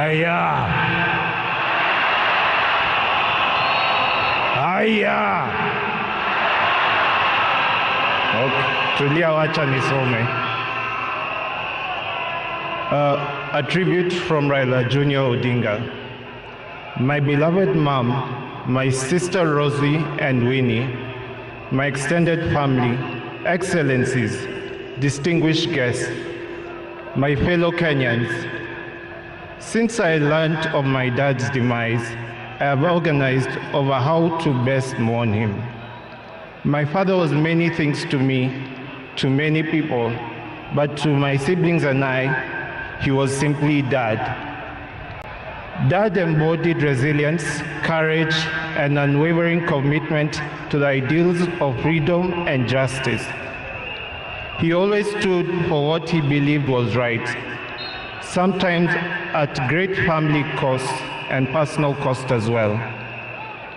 Haya. Haya. Okay. Tulia, wacha nisome. A tribute from Raila Junior Odinga. My beloved mom, my sister Rosie and Winnie, my extended family, excellencies, distinguished guests, my fellow Kenyans. Since I learned of my dad's demise, I have organized over how to best mourn him. My father was many things to me, to many people, but to my siblings and I, he was simply Dad. Dad embodied resilience, courage, and unwavering commitment to the ideals of freedom and justice. He always stood for what he believed was right, sometimes at great family cost and personal cost as well.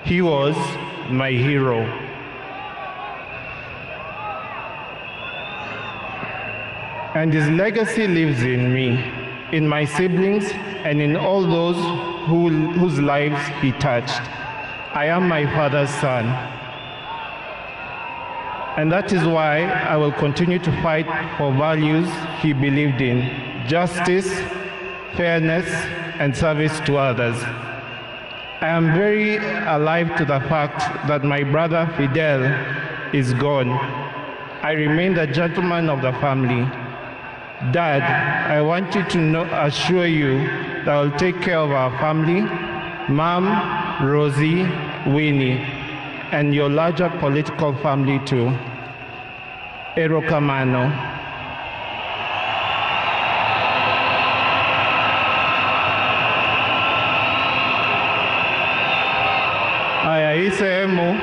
He was my hero. And his legacy lives in me, in my siblings, and in all those whose lives he touched. I am my father's son. And that is why I will continue to fight for values he believed in: justice, fairness, and service to others. I am very alive to the fact that my brother Fidel is gone. I remain the gentleman of the family. Dad, I want you to assure you that I will take care of our family, Mom, Rosie, Winnie, and your larger political family too. Erokamano. Aya, hii sehemu,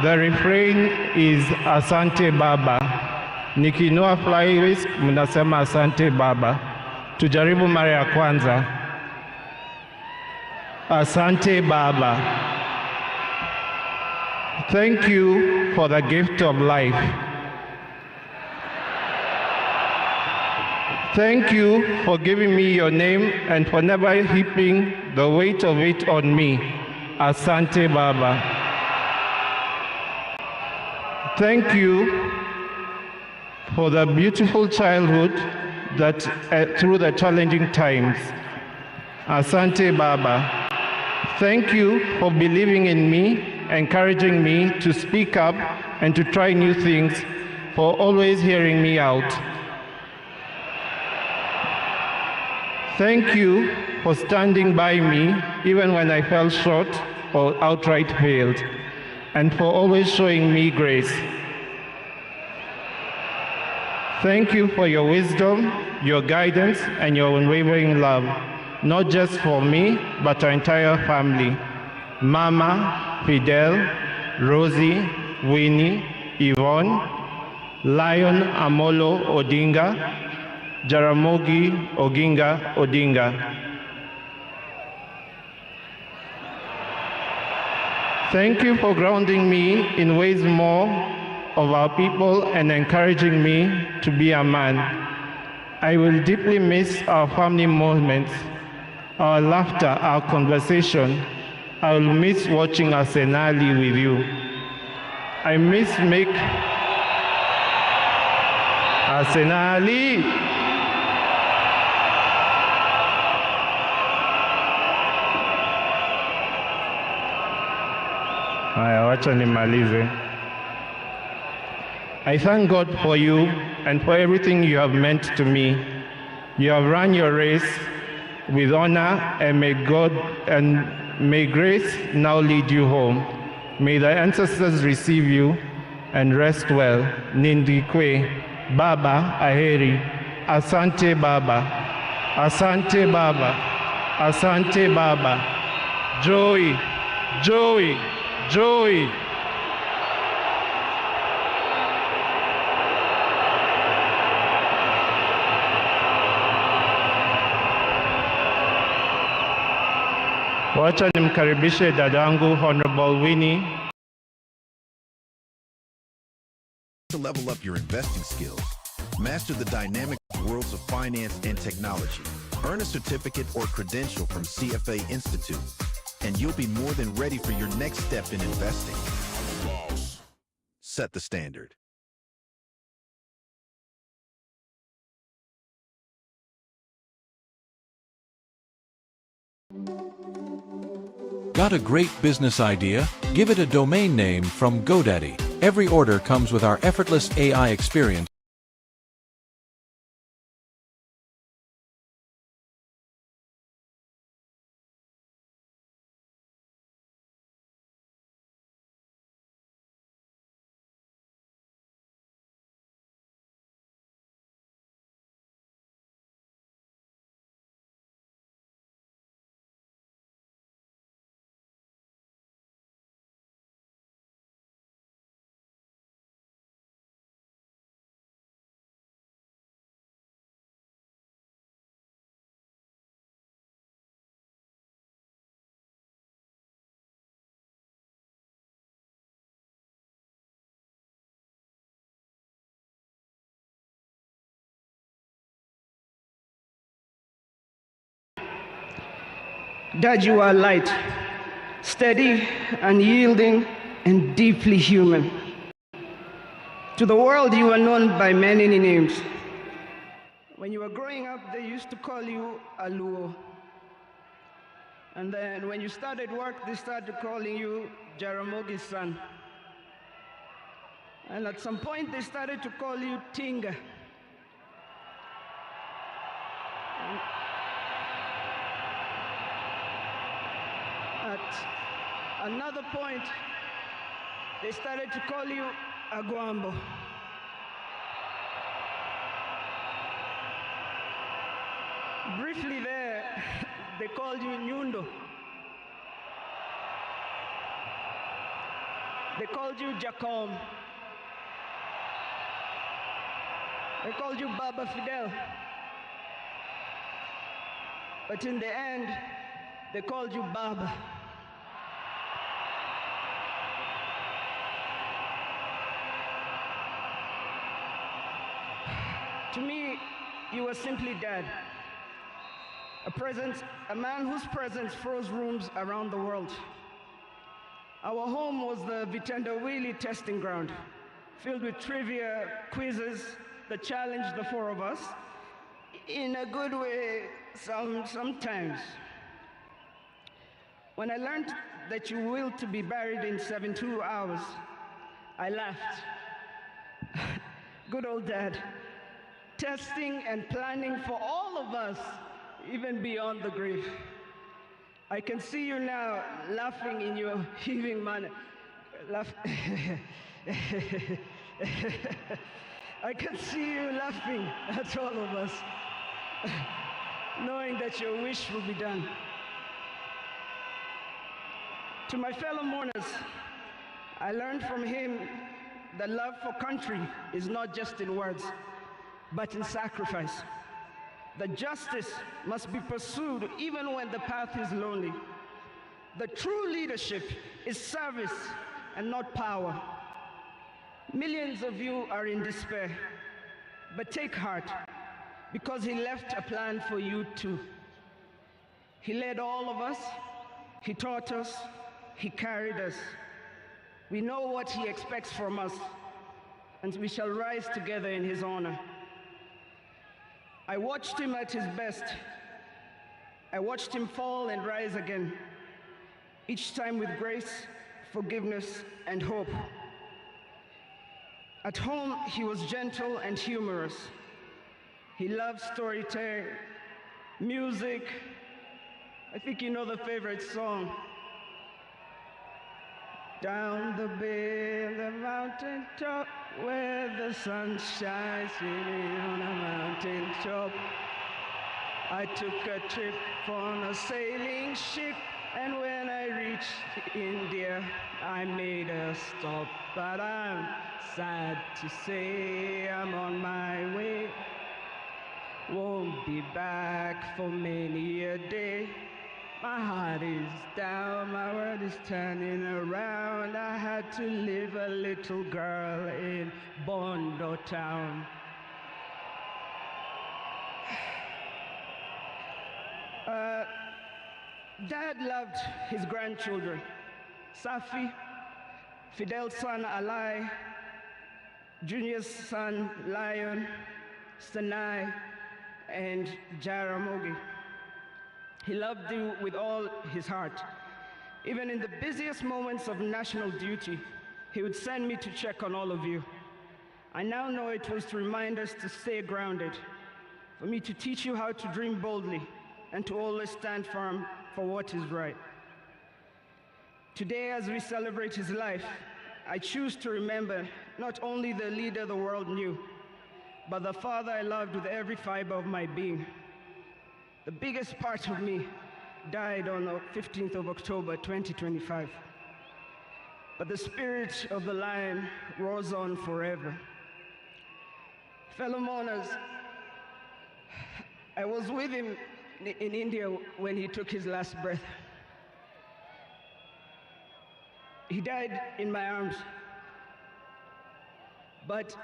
the refrain is Asante Baba. Nikinua fly whisk, mnasema Asante Baba. Tujaribu mara ya kwanza. Asante Baba. Thank you for the gift of life. Thank you for giving me your name and for never heaping the weight of it on me. Asante Baba. Thank you for the beautiful childhood that through the challenging times. Asante Baba. Thank you for believing in me, encouraging me to speak up and to try new things, for always hearing me out. Thank you for standing by me even when I fell short or outright failed, and for always showing me grace. Thank you for your wisdom, your guidance, and your unwavering love, not just for me, but our entire family. Mama, Fidel, Rosie, Winnie, Yvonne, Lion Amolo Odinga, Jaramogi Oginga Odinga. Thank you for grounding me in ways more of our people and encouraging me to be a man. I will deeply miss our family moments, our laughter, our conversation. I will miss watching Arsenali with you. I miss Arsenali. Haya, wacha nimalize. I thank God for you and for everything you have meant to me. You have run your race with honor, and may grace now lead you home. May the ancestors receive you and rest well. Nindikwe, Baba Aheri, Asante Baba, Asante Baba, Asante Baba, Joey, Joey, Joey. Wacha nimkaribishe dadangu Honorable Winnie. To level up your investing skills, master the dynamic worlds of finance and technology, Earn a certificate or credential from CFA Institute, and you'll be more than ready for your next step in investing. Set the standard. Got a great business idea? Give it a domain name from GoDaddy. Every order comes with our effortless AI experience. Dad, you are light, steady, unyielding, and deeply human. To the world, you are known by many names. When you were growing up, they used to call you Aluo. And then when you started work, they started calling you Jaramogi's son. And at some point, they started to call you Tinga. At another point, they started to call you Aguambo. Briefly there, they called you Nyundo. They called you Jacom. They called you Baba Fidel. But in the end, they called you Baba. To me, you were simply Dad. A man whose presence froze rooms around the world. Our home was the Vitendawili testing ground, filled with trivia, quizzes that challenged the four of us, in a good way, sometimes. When I learned that you willed to be buried in 72 hours, I laughed. Good old Dad, testing and planning for all of us, even beyond the grave. I can see you now laughing in your heaving manner. I can see you laughing at all of us, knowing that your wish will be done. To my fellow mourners, I learned from him that love for country is not just in words, but in sacrifice. That justice must be pursued even when the path is lonely. The true leadership is service and not power. Millions of you are in despair, but take heart, because he left a plan for you too. He led all of us, he taught us, he carried us. We know what he expects from us, and we shall rise together in his honor. I watched him at his best. I watched him fall and rise again, each time with grace, forgiveness, and hope. At home, he was gentle and humorous. He loved storytelling, music. I think you know the favorite song. Down the bay, the mountain top, where the sun shines on a mountain top. I took a trip on a sailing ship, and when I reached India, I made a stop. But I'm sad to say I'm on my way. Won't be back for many a day. My heart is down, my world is turning around. I had to leave a little girl in Bondo town. Dad loved his grandchildren, Safi, Fidel's son Alai, Junior's son Lion, Sanai, and Jaramogi. He loved you with all his heart. Even in the busiest moments of national duty, he would send me to check on all of you. I now know it was to remind us to stay grounded, for me to teach you how to dream boldly, and to always stand firm for what is right. Today, as we celebrate his life, I choose to remember not only the leader the world knew, but the father I loved with every fiber of my being. The biggest part of me died on the 15th of October, 2025. But the spirit of the lion roars on forever. Fellow mourners, I was with him in India when he took his last breath. He died in my arms. But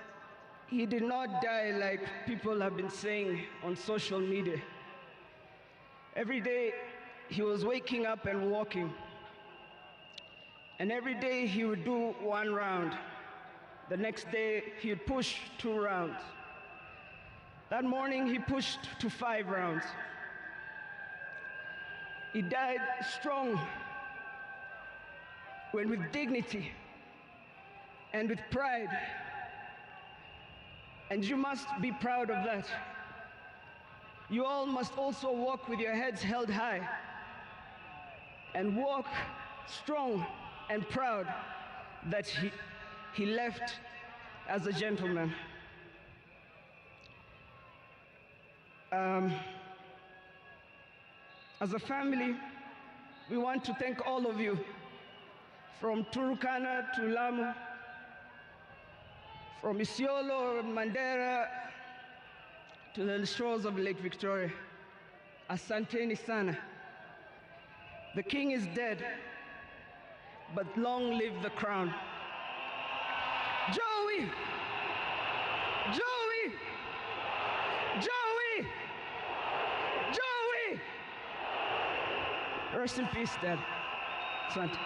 he did not die like people have been saying on social media. Every day, he was waking up and walking. And every day, he would do 1 round. The next day, he would push 2 rounds. That morning, he pushed to 5 rounds. He died strong, when with dignity and with pride. And you must be proud of that. You all must also walk with your heads held high and walk strong and proud that he left as a gentleman. As a family, we want to thank all of you, from Turkana to Lamu, from Isiolo, Mandera, to the shores of Lake Victoria. Asanteni sana. The king is dead, but long live the crown. Joey! Joey! Joey! Joey! Rest in peace, Dad. Asante.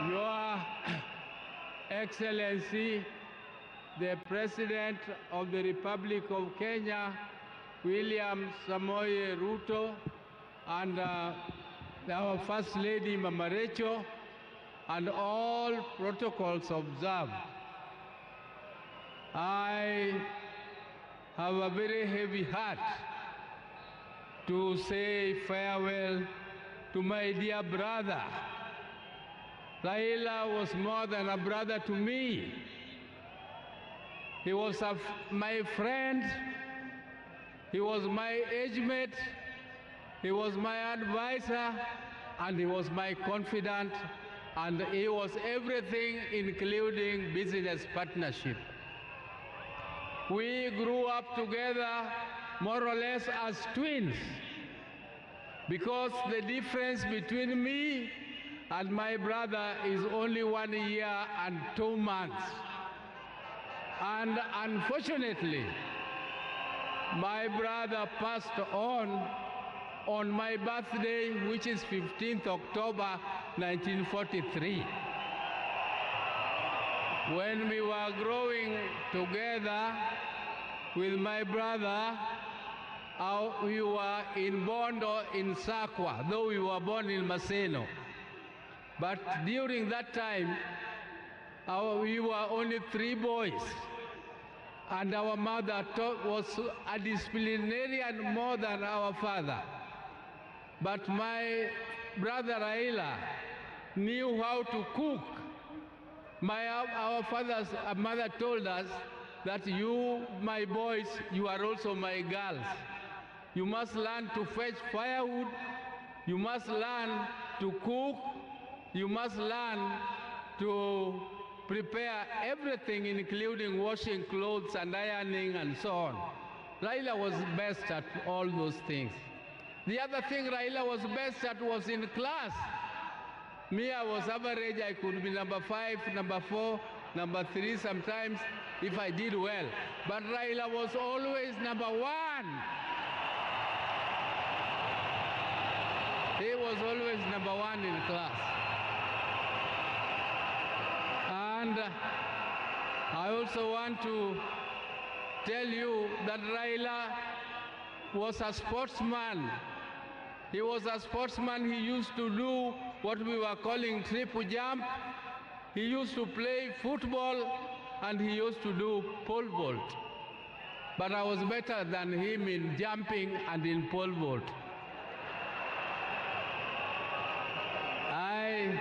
Your Excellency, the President of the Republic of Kenya, William Samoei Ruto, and our First Lady Mama Rachel, and all protocols observed. I have a very heavy heart to say farewell to my dear brother. Raila was more than a brother to me. He was my friend, he was my age mate, he was my advisor, and he was my confidant, and he was everything, including business partnership. We grew up together more or less as twins, because the difference between me and my brother is only 1 year and 2 months. And unfortunately, my brother passed on my birthday, which is 15th October 1943. When we were growing together with my brother, we were in Bondo in Sakwa, though we were born in Maseno. But during that time, we were only 3 boys. And our mother was a disciplinarian more than our father. But my brother Raila knew how to cook. Our father's mother told us that you, my boys, you are also my girls. You must learn to fetch firewood. You must learn to cook. You must learn to prepare everything, including washing clothes and ironing and so on. Raila was best at all those things. The other thing Raila was best at was in class. Me, I was average. I could be number 5, number 4, number 3 sometimes if I did well. But Raila was always number 1. He was always number 1 in class. And I also want to tell you that Raila was a sportsman. He was a sportsman. He used to do what we were calling triple jump. He used to play football, and he used to do pole vault. But I was better than him in jumping and in pole vault. I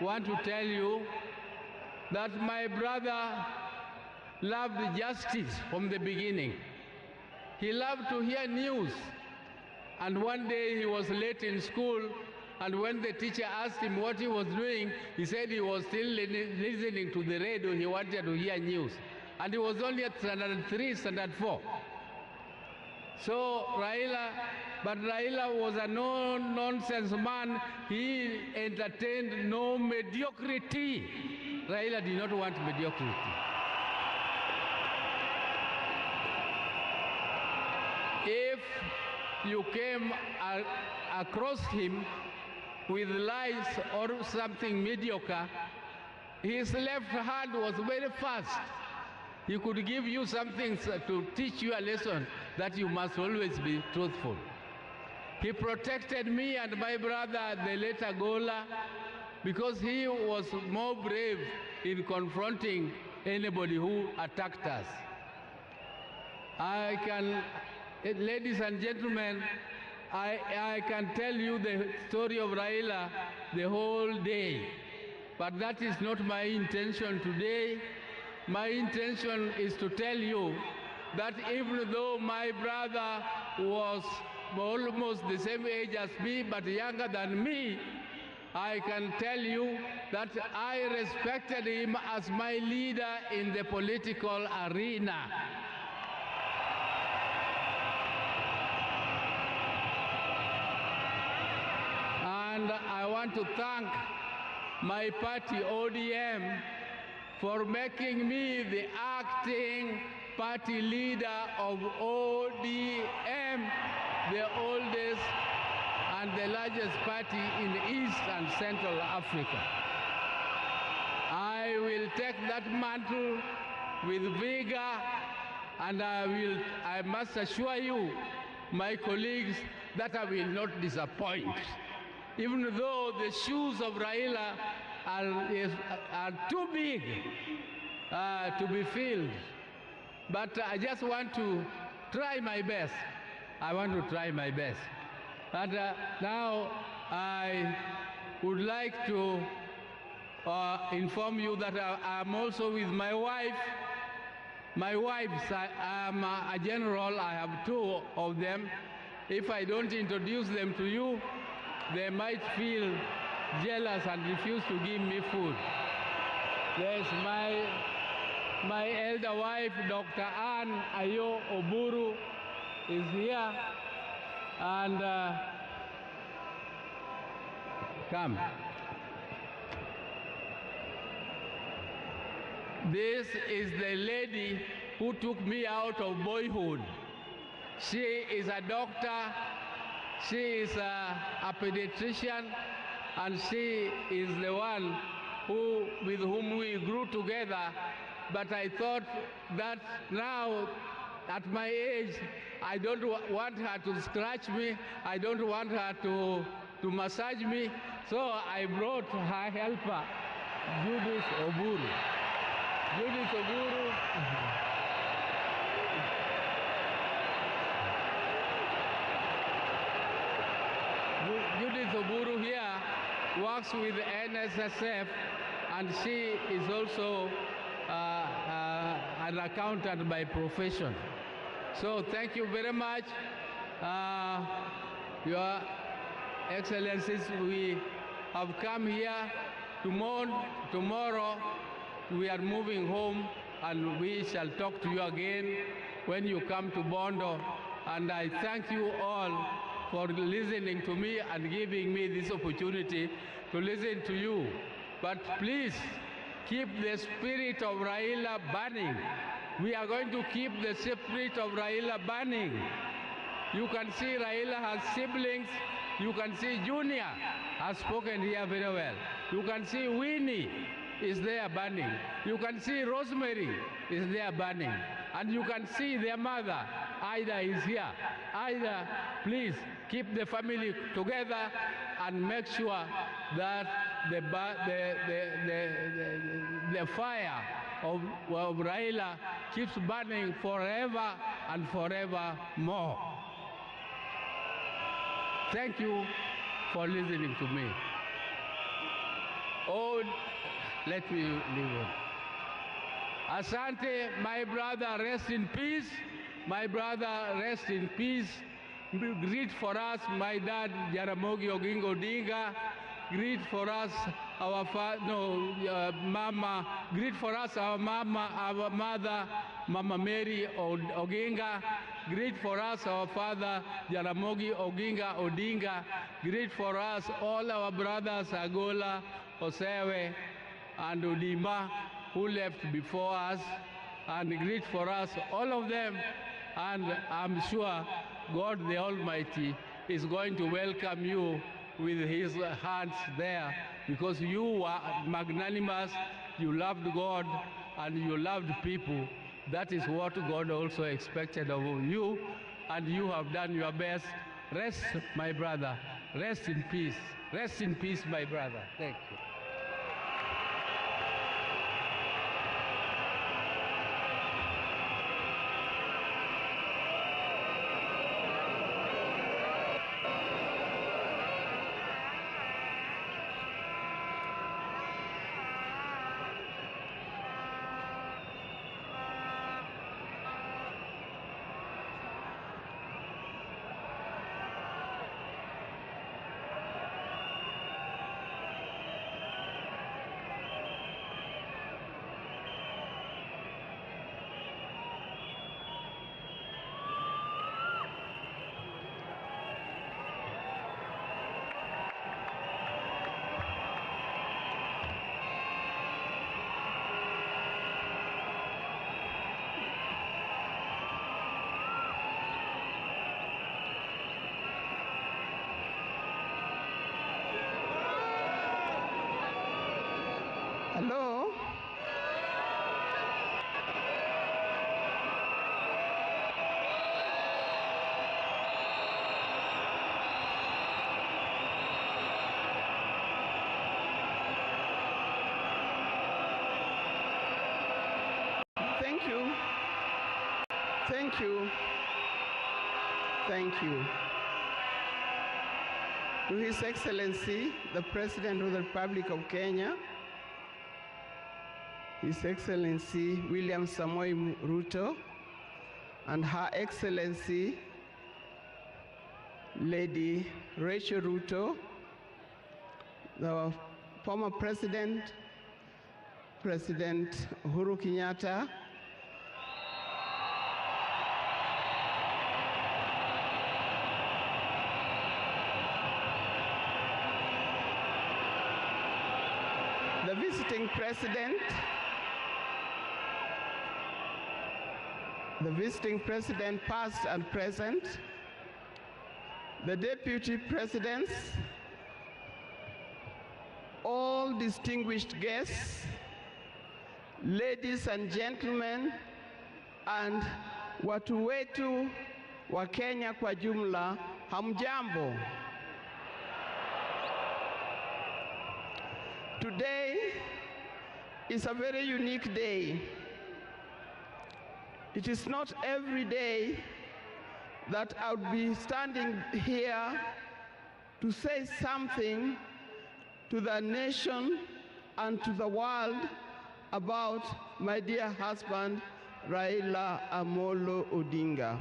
want to tell you that my brother loved justice from the beginning. He loved to hear news. And one day he was late in school, and when the teacher asked him what he was doing, he said he was still listening to the radio. He wanted to hear news. And he was only at standard 3, standard 4. So Raila was a no-nonsense man. He entertained no mediocrity. Raila did not want mediocrity. If you came across him with lies or something mediocre, his left hand was very fast. He could give you something to teach you a lesson that you must always be truthful. He protected me and my brother, the later Gola, because he was more brave in confronting anybody who attacked us. Ladies and gentlemen, I can tell you the story of Raila the whole day, but that is not my intention today. My intention is to tell you that even though my brother was almost the same age as me, but younger than me, I can tell you that I respected him as my leader in the political arena. And I want to thank my party, ODM, for making me the acting party leader of ODM, the oldest and the largest party in East and Central Africa. I will take that mantle with vigor, and I must assure you, my colleagues, that I will not disappoint. Even though the shoes of Raila are too big to be filled. But I just want to try my best. I want to try my best. And now I would like to inform you that I'm also with my wife. My wives, I am a general. I have 2 of them. If I don't introduce them to you, they might feel jealous and refuse to give me food. There's my elder wife, Dr. Ann Ayo Oburu, is here. And come. This is the lady who took me out of boyhood. She is a doctor. She is a pediatrician, and she is the one with whom we grew together. But I thought that now at my age, I don't want her to scratch me. I don't want her to massage me. So I brought her helper, Judith Oburu. Judith Oburu. Judith Oburu here works with NSSF, and she is also an accountant by profession. So thank you very much, Your Excellencies. We have come here to mourn. Tomorrow we are moving home, and we shall talk to you again when you come to Bondo. And I thank you all for listening to me and giving me this opportunity to listen to you. But please, keep the spirit of Raila burning. We are going to keep the spirit of Raila burning. You can see Raila has siblings. You can see Junior has spoken here very well. You can see Winnie is there burning. You can see Rosemary is there burning. And you can see their mother, Ida, is here. Ida, please keep the family together and make sure that the fire of Raila keeps burning forever and forever more. Thank you for listening to me. Oh, let me leave on. Asante, my brother, rest in peace. My brother, rest in peace. Greet for us, my dad, Jaramogi Oginga Odinga. Greet for us, our mama. Greet for us, our mama, our mother, Mama Mary Oginga. Greet for us, our father, Jaramogi Oginga Odinga. Greet for us, all our brothers, Agola, Osewe, and Udima, who left before us. And greet for us, all of them. And I'm sure God the Almighty is going to welcome you with his hands there, because you were magnanimous, you loved God, and you loved people. That is what God also expected of you, and you have done your best. Rest, my brother. Rest in peace. Rest in peace, my brother. Thank you. Hello? Thank you. Thank you. Thank you. To His Excellency, the President of the Republic of Kenya, His Excellency William Samoei Ruto, and Her Excellency Lady Rachel Ruto, the former President, President Uhuru Kenyatta, the visiting President, past and present, the Deputy Presidents, all distinguished guests, ladies and gentlemen, and watu wetu wa Kenya kwa jumla, hamjambo. Today is a very unique day. It is not every day that I would be standing here to say something to the nation and to the world about my dear husband, Raila Amolo Odinga.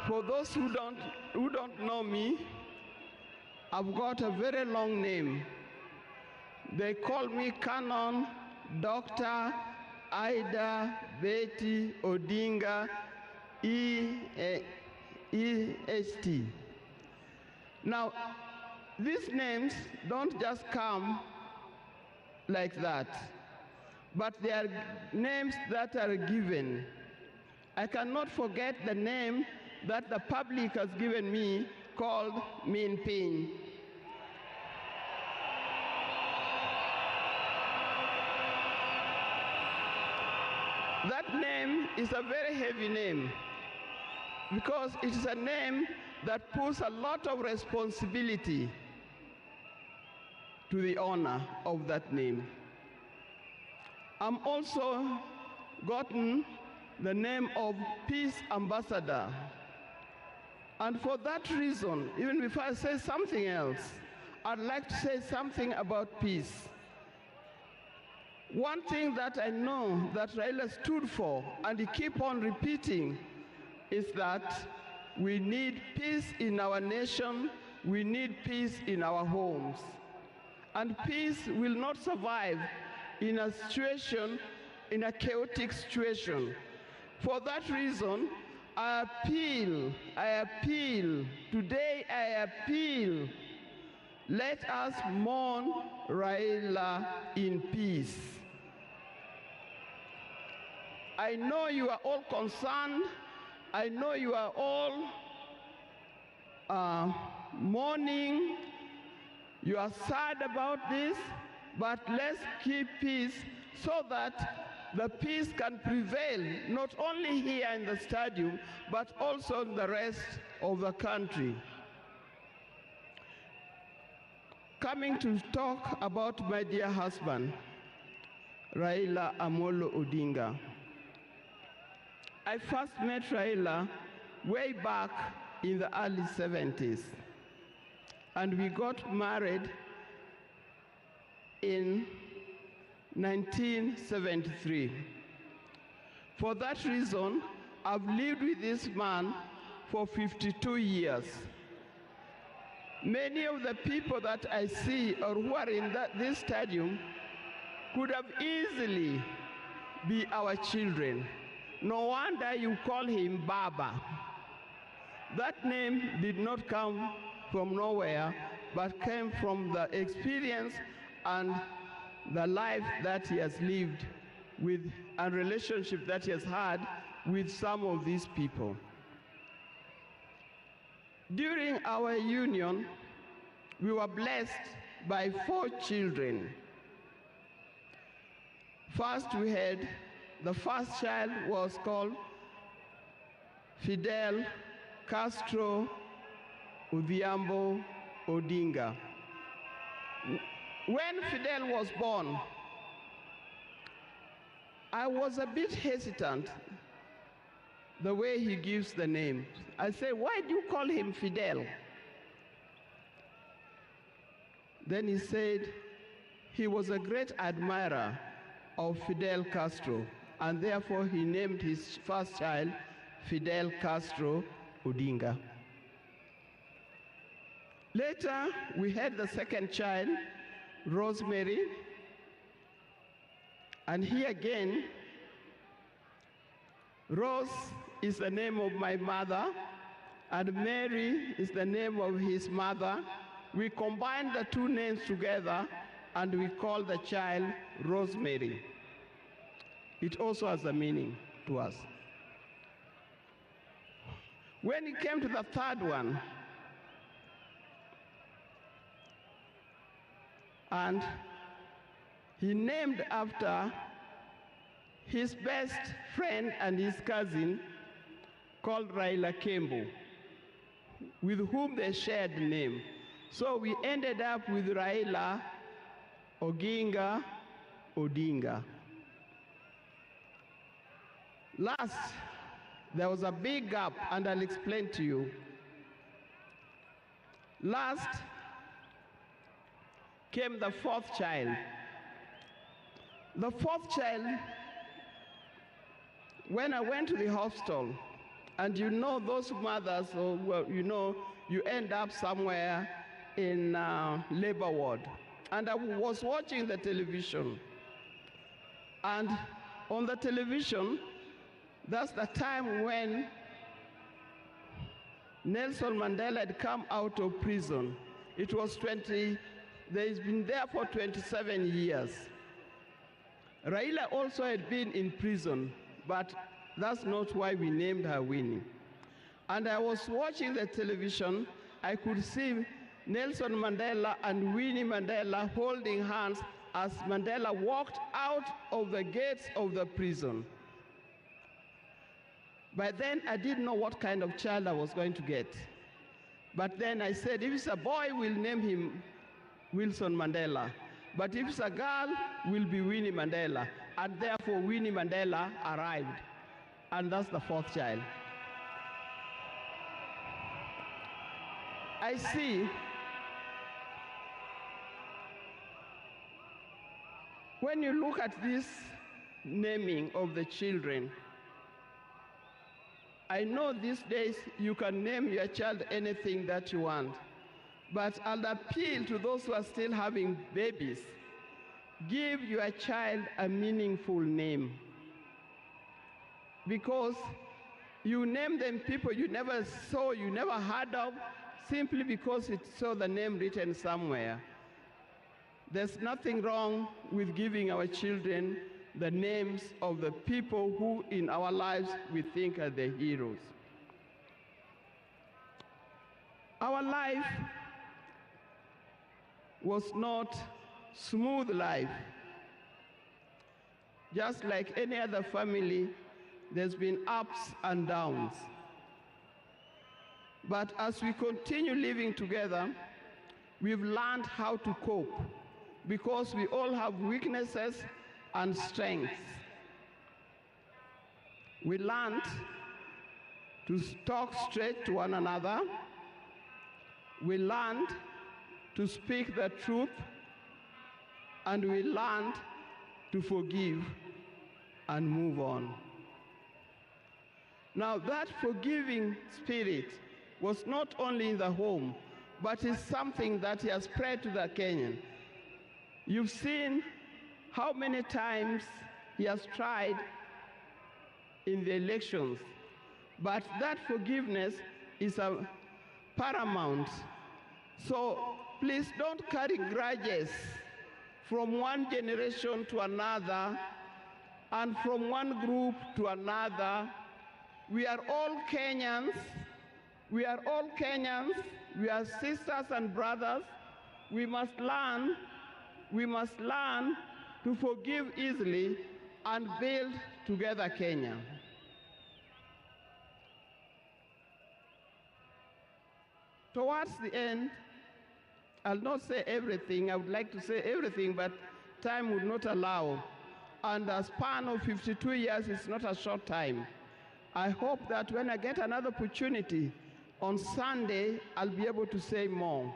For those who don't know me, I've got a very long name. They call me Canon Dr. Ida Betty Odinga EST. Now, these names don't just come like that, but they are names that are given. I cannot forget the name that the public has given me, called Min Pin. That name is a very heavy name because it is a name that puts a lot of responsibility to the owner of that name. I'm also gotten the name of Peace Ambassador. And for that reason, even before I say something else, I'd like to say something about peace. One thing that I know that Raila stood for, and he keep on repeating, is that we need peace in our nation, we need peace in our homes. And peace will not survive in a situation, in a chaotic situation. For that reason, I appeal, today I appeal, let us mourn Raila in peace. I know you are all concerned, I know you are all mourning, you are sad about this, but let's keep peace so that the peace can prevail, not only here in the stadium, but also in the rest of the country. Coming to talk about my dear husband, Raila Amolo Odinga. I first met Raila way back in the early 70s, and we got married in 1973. For that reason, I've lived with this man for 52 years. Many of the people that I see or who are in this stadium could have easily be our children. No wonder you call him Baba. That name did not come from nowhere, but came from the experience and the life that he has lived with and relationship that he has had with some of these people. During our union, we were blessed by 4 children. First, the first child was called Fidel Castro Odhiambo Odinga. When Fidel was born, I was a bit hesitant the way he gives the name. I say, why do you call him Fidel? Then he said he was a great admirer of Fidel Castro, and therefore he named his first child Fidel Castro Odinga. Later, we had the second child, Rosemary, and here again, Rose is the name of my mother, and Mary is the name of his mother. We combined the 2 names together, and we call the child Rosemary. It also has a meaning to us. When it came to the third one, and he named after his best friend and his cousin called Raila Kembo, with whom they shared the name. So we ended up with Raila Odinga. Last, there was a big gap, and I'll explain to you. Last came the fourth child. The fourth child, when I went to the hospital, and you know those mothers, or well, you know, you end up somewhere in labor ward. And I was watching the television. And on the television, that's the time when Nelson Mandela had come out of prison. It was he's been there for 27 years. Raila also had been in prison, but that's not why we named her Winnie. And I was watching the television, I could see Nelson Mandela and Winnie Mandela holding hands as Mandela walked out of the gates of the prison. By then, I didn't know what kind of child I was going to get. But then I said, if it's a boy, we'll name him Wilson Mandela. But if it's a girl, will be Winnie Mandela. And therefore, Winnie Mandela arrived. And that's the fourth child. I see when you look at this naming of the children, I know these days you can name your child anything that you want, but I'll appeal to those who are still having babies. Give your child a meaningful name, because you name them people you never saw, you never heard of, simply because it saw the name written somewhere. There's nothing wrong with giving our children the names of the people who in our lives we think are the heroes. Our life was not smooth life. Just like any other family, there's been ups and downs. But as we continue living together, we've learned how to cope, because we all have weaknesses and strengths. We learned to talk straight to one another. We learned to speak the truth, and we learned to forgive and move on. Now, that forgiving spirit was not only in the home, but is something that has spread to the Kenyan. You've seen how many times he has tried in the elections, but that forgiveness is paramount. So please don't carry grudges from one generation to another and from one group to another. We are all Kenyans. We are all Kenyans. We are sisters and brothers. We must learn to forgive easily and build together Kenya. Towards the end, I'll not say everything. I would like to say everything, but time would not allow. And a span of 52 years is not a short time. I hope that when I get another opportunity on Sunday, I'll be able to say more.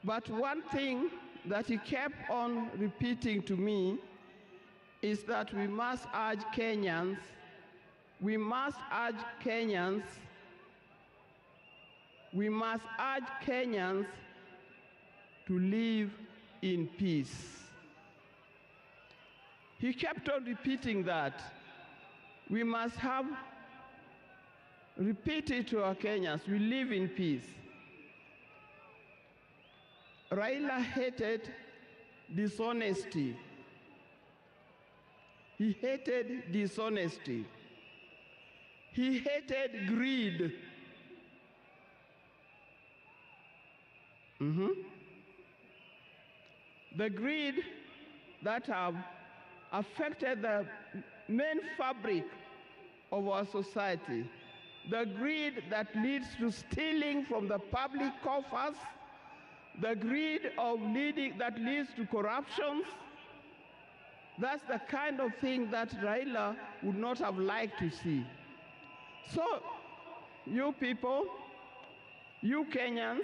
But one thing that he kept on repeating to me is that we must urge Kenyans to live in peace. He kept on repeating that. We must repeat it to our Kenyans, we live in peace. Raila hated dishonesty. He hated dishonesty. He hated greed. the greed that have affected the main fabric of our society, the greed that leads to stealing from the public coffers, the greed that leads to corruptions. That's the kind of thing that Raila would not have liked to see. So, you people, you Kenyans,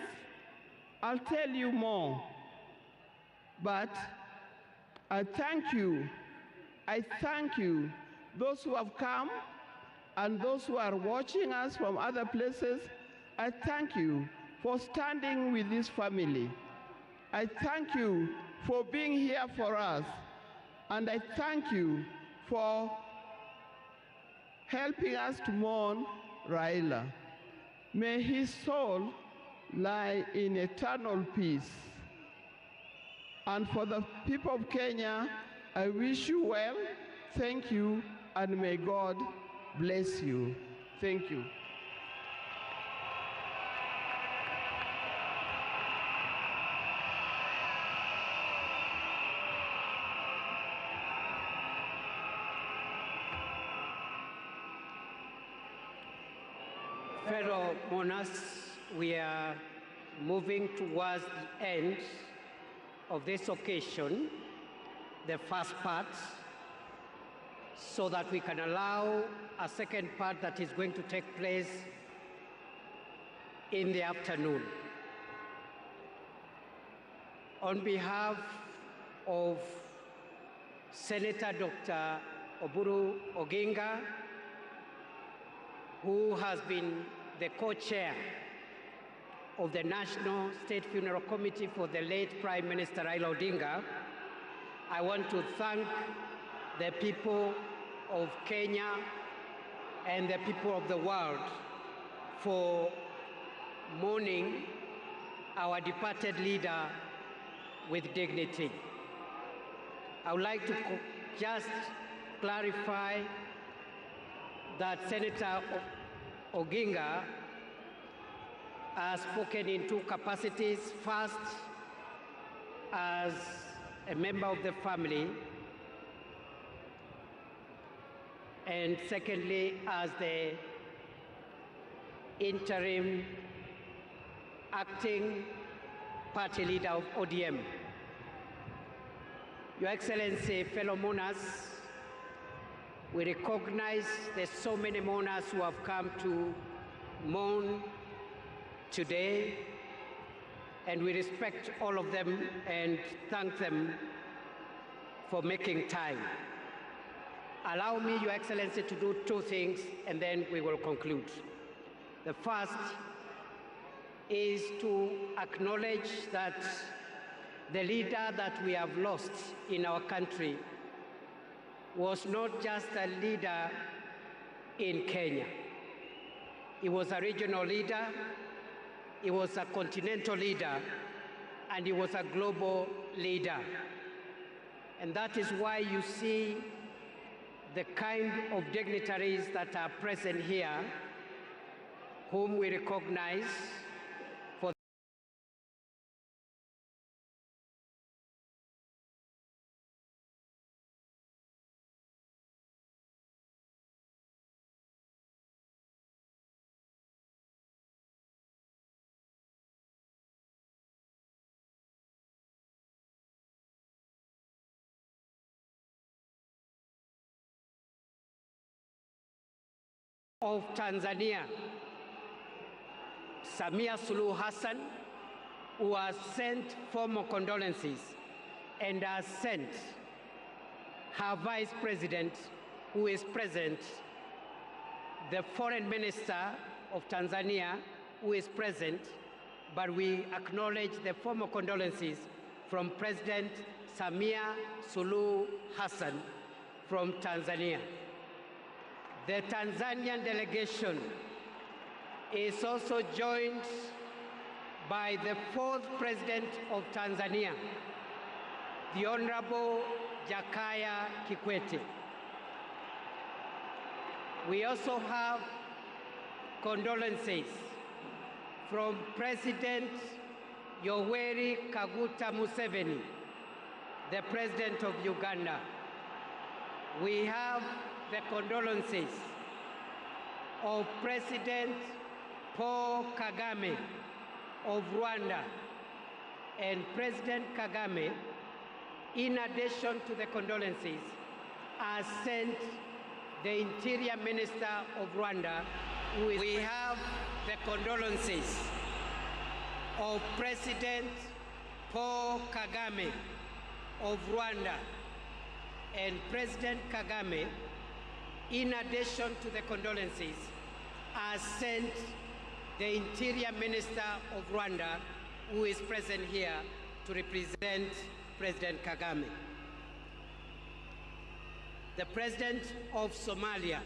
I'll tell you more, but I thank you, those who have come and those who are watching us from other places. I thank you for standing with this family. I thank you for being here for us. And I thank you for helping us to mourn Raila. May his soul lie in eternal peace. And for the people of Kenya, I wish you well, thank you, and may God bless you. Thank you. Fellow monarchs, we are moving towards the end of this occasion, the first part, so that we can allow a second part that is going to take place in the afternoon. On behalf of Senator Dr. Oburu Odinga, who has been the co-chair of the National State Funeral Committee for the late Prime Minister Raila Odinga, I want to thank the people of Kenya and the people of the world for mourning our departed leader with dignity. I would like to just clarify that Senator Odinga has spoken in two capacities. First, as a member of the family, and secondly, as the interim acting party leader of ODM. Your Excellency, fellow monarchs, we recognize there's so many mourners who have come to mourn today, and we respect all of them and thank them for making time. Allow me, Your Excellency, to do two things, and then we will conclude. The first is to acknowledge that the leader that we have lost in our country was not just a leader in Kenya. He was a regional leader, he was a continental leader, and he was a global leader. And that is why you see the kind of dignitaries that are present here, whom we recognize for of Tanzania, Samia Suluhu Hassan, who has sent formal condolences and has sent her vice president, who is present, the foreign minister of Tanzania, who is present, but we acknowledge the formal condolences from President Samia Suluhu Hassan from Tanzania. The Tanzanian delegation is also joined by the fourth president of Tanzania, the Honorable Jakaya Kikwete. We also have condolences from President Yoweri Kaguta Museveni, the President of Uganda. We have the condolences of President Paul Kagame of Rwanda. And President Kagame, in addition to the condolences, has sent the Interior Minister of Rwanda, we have the condolences of President Paul Kagame of Rwanda. And President Kagame, in addition to the condolences, has sent the Interior Minister of Rwanda, who is present here to represent President Kagame. The President of Somalia,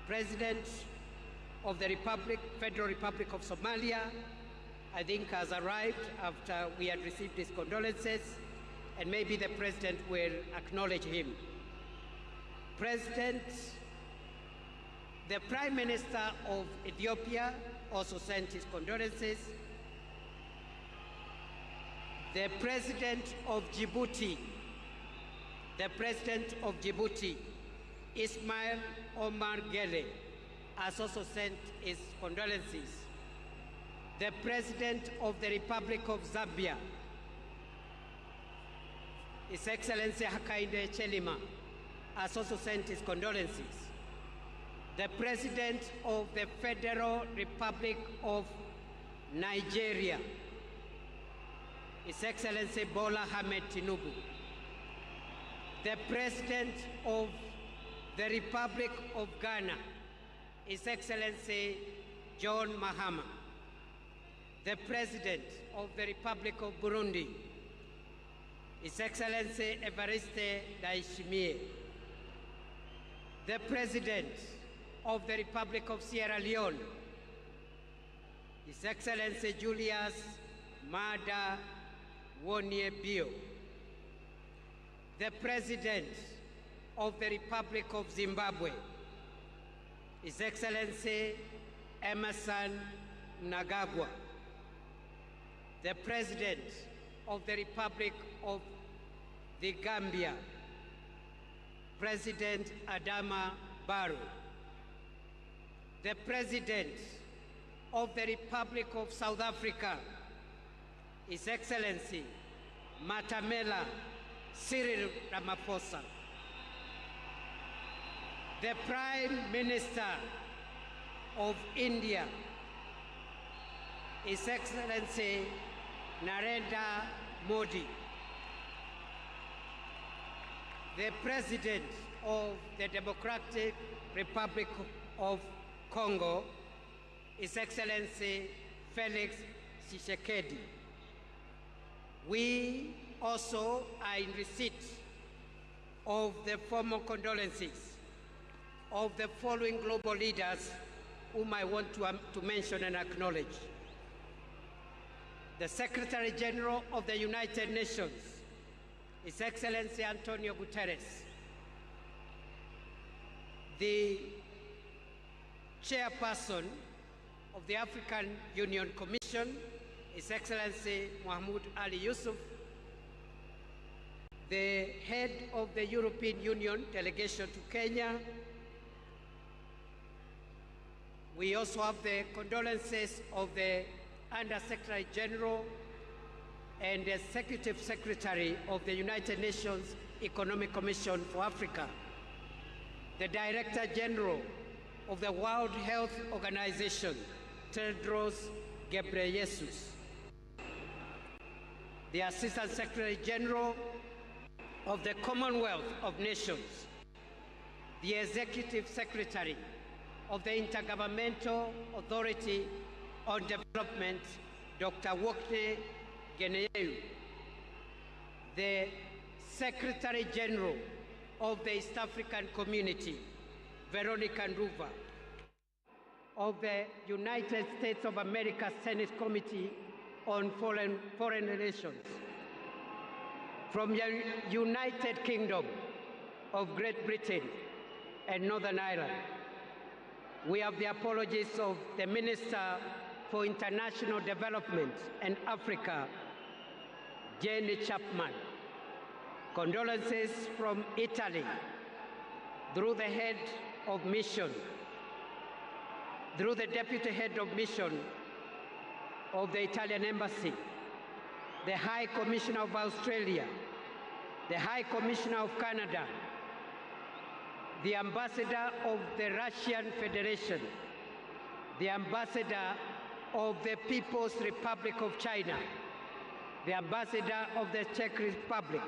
President of the Federal Republic of Somalia, I think has arrived after we had received his condolences, and maybe the President will acknowledge him. The Prime Minister of Ethiopia also sent his condolences. The President of Djibouti, Ismail Omar Gele, has also sent his condolences. The President of the Republic of Zambia, His Excellency Hakainde Hichilema, has also sent his condolences. The President of the Federal Republic of Nigeria, His Excellency Bola Ahmed Tinubu. The President of the Republic of Ghana, His Excellency John Mahama. The President of the Republic of Burundi, His Excellency Evariste Ndayishimiye. The President of the Republic of Sierra Leone, His Excellency Julius Maada Wonye Bio. The President of the Republic of Zimbabwe, His Excellency Emerson Mnangagwa. The President of the Republic of the Gambia, President Adama Barrow. The President of the Republic of South Africa, His Excellency Matamela Cyril Ramaphosa. The Prime Minister of India, His Excellency Narendra Modi. The President of the Democratic Republic of Congo, His Excellency Felix Tshisekedi. We also are in receipt of the formal condolences of the following global leaders whom I want to mention and acknowledge. The Secretary General of the United Nations, His Excellency Antonio Guterres. The Chairperson of the African Union Commission, His Excellency Mahmoud Ali Yusuf. The Head of the European Union Delegation to Kenya. We also have the condolences of the Under-Secretary General and the Executive Secretary of the United Nations Economic Commission for Africa, the Director General of the World Health Organization, Tedros Ghebreyesus, the Assistant Secretary General of the Commonwealth of Nations, the Executive Secretary of the Intergovernmental Authority on Development, Dr. Wokne Geneyeu, the Secretary General of the East African Community, Veronica Nduva, of the United States of America Senate Committee on Foreign Relations, from the United Kingdom of Great Britain and Northern Ireland. We have the apologies of the Minister for International Development and Africa, Jenny Chapman, Condolences from Italy through the head of mission, through the deputy head of mission of the Italian embassy, the High Commissioner of Australia, the High Commissioner of Canada, the Ambassador of the Russian Federation, the Ambassador of the People's Republic of China, the Ambassador of the Czech Republic,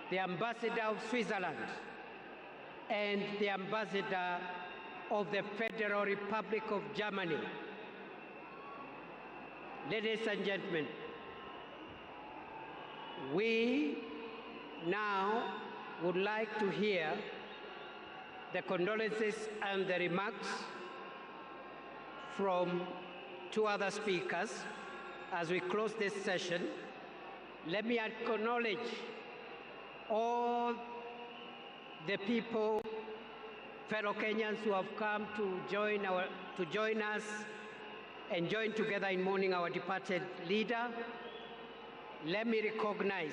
the Ambassador of Switzerland, and the Ambassador of the Federal Republic of Germany. Ladies and gentlemen, we now would like to hear the condolences and the remarks from two other speakers as we close this session. Let me acknowledge all the people, fellow Kenyans who have come to join us and join together in mourning our departed leader. Let me recognize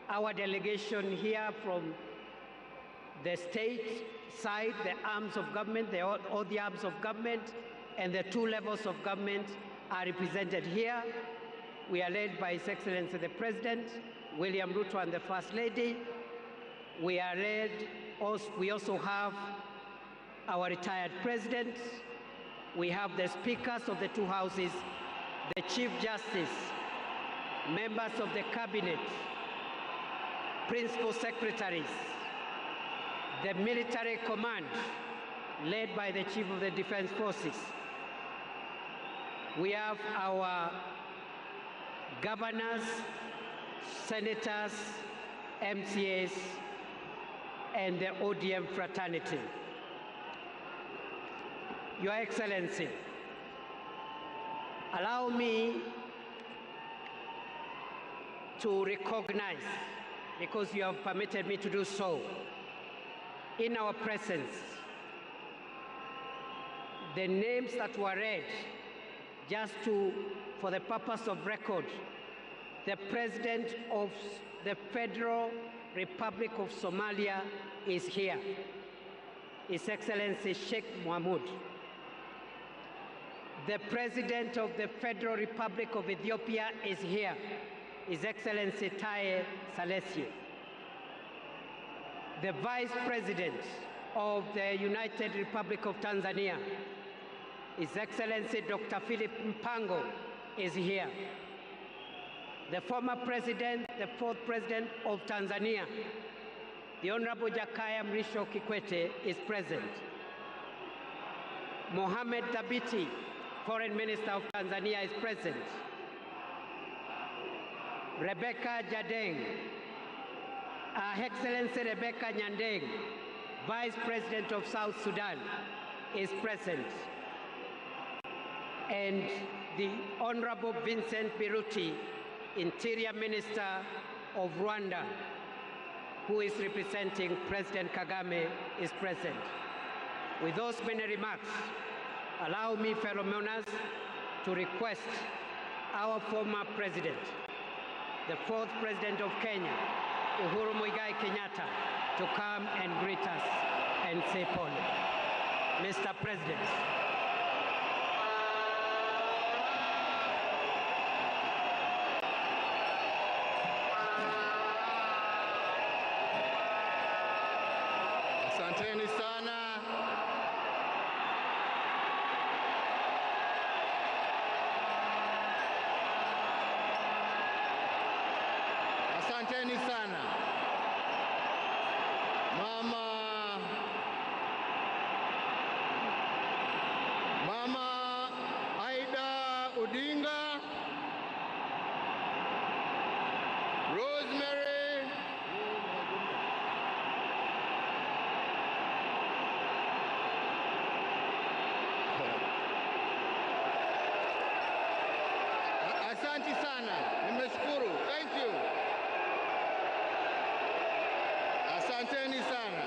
our delegation here from the state side, the arms of government, all the arms of government, and the two levels of government are represented here. We are led by His Excellency the President, William Ruto, and the First Lady. We also have our retired President. We have the speakers of the two houses, the Chief Justice, members of the Cabinet, Principal Secretaries, the military command led by the Chief of the Defense Forces. We have our governors, senators, MCAs, and the ODM fraternity. Your Excellency, allow me to recognize, because you have permitted me to do so, in our presence, the names that were read, just for the purpose of record. The President of the Federal Republic of Somalia is here, His Excellency Sheikh Mohamud. The President of the Federal Republic of Ethiopia is here, His Excellency Taye Salessie. The Vice President of the United Republic of Tanzania, His Excellency Dr. Philip Mpango, is here. The former President, the fourth President of Tanzania, the Honorable Jakaya Mrisho Kikwete, is present. Mohamed Thabiti, Foreign Minister of Tanzania, is present. Rebecca Jadeng, Her Excellency Rebecca Nyandeng, Vice President of South Sudan, is present. And the Honorable Vincent Biruti, Interior Minister of Rwanda, who is representing President Kagame, is present. With those many remarks, allow me, fellow mourners, to request our former President, the fourth President of Kenya, Uhuru Muigai Kenyatta, to come and greet us and say pole. Mr. President. Asanteni sana. Asanteni sana. Mama Aida Odinga, Rosemary Asante sana, nimeshukuru. Thank you. Asanteni sana.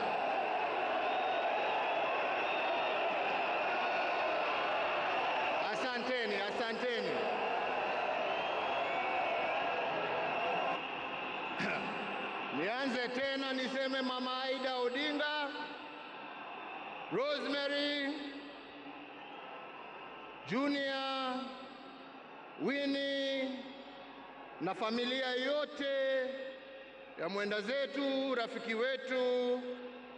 Asanteni. Nianze tena niseme Mama Aida Odinga, Rosemary, Junior, Winnie na familia yote ya mwenda zetu, rafiki wetu,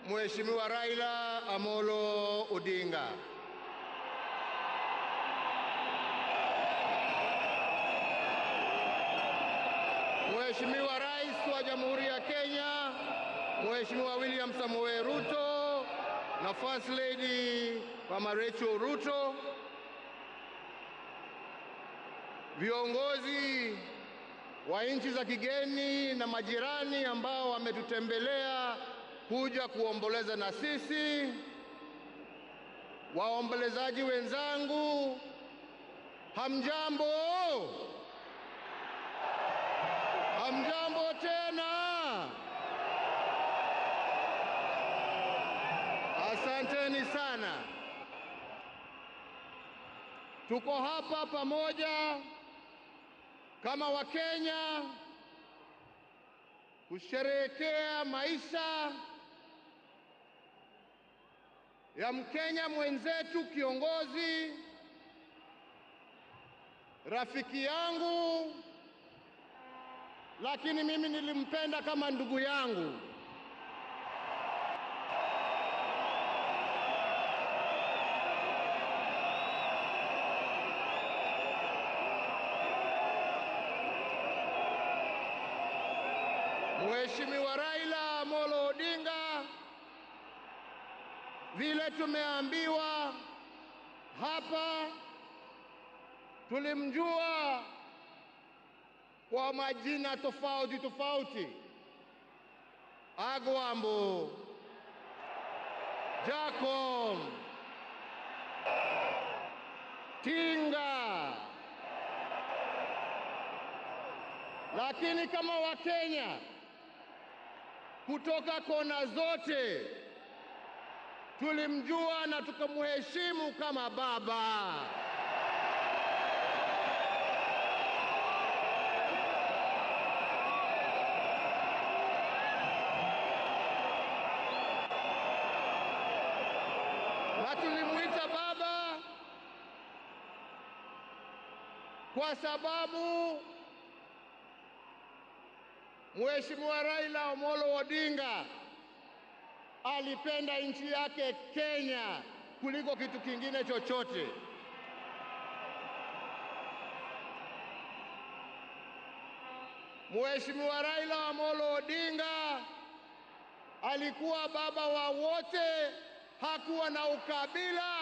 Mheshimiwa Raila Amolo Odinga. Mheshimiwa Rais wa Jamhuri ya Kenya, Mheshimiwa William Samoei Ruto na First Lady Mama Rachel Ruto, viongozi wa nchi za kigeni na majirani ambao wametutembelea kuja kuomboleza na sisi, waombolezaji wenzangu, hamjambo? Hamjambo tena? Asanteni sana. Tuko hapa pamoja kama Wakenya kusherehekea maisha ya Mkenya mwenzetu, kiongozi, rafiki yangu, lakini mimi nilimpenda kama ndugu yangu. Mheshimiwa Raila Amolo Odinga, vile tumeambiwa hapa, tulimjua kwa majina tofauti tofauti: Agwambo, Jacob, Tinga. Lakini kama Wakenya kutoka kona zote tulimjua na tukamheshimu kama baba. Na tulimuita baba kwa sababu Mheshimiwa Raila Amolo Odinga alipenda nchi yake Kenya kuliko kitu kingine chochote. Mheshimiwa Raila Amolo Odinga alikuwa baba wa wote, hakuwa na ukabila,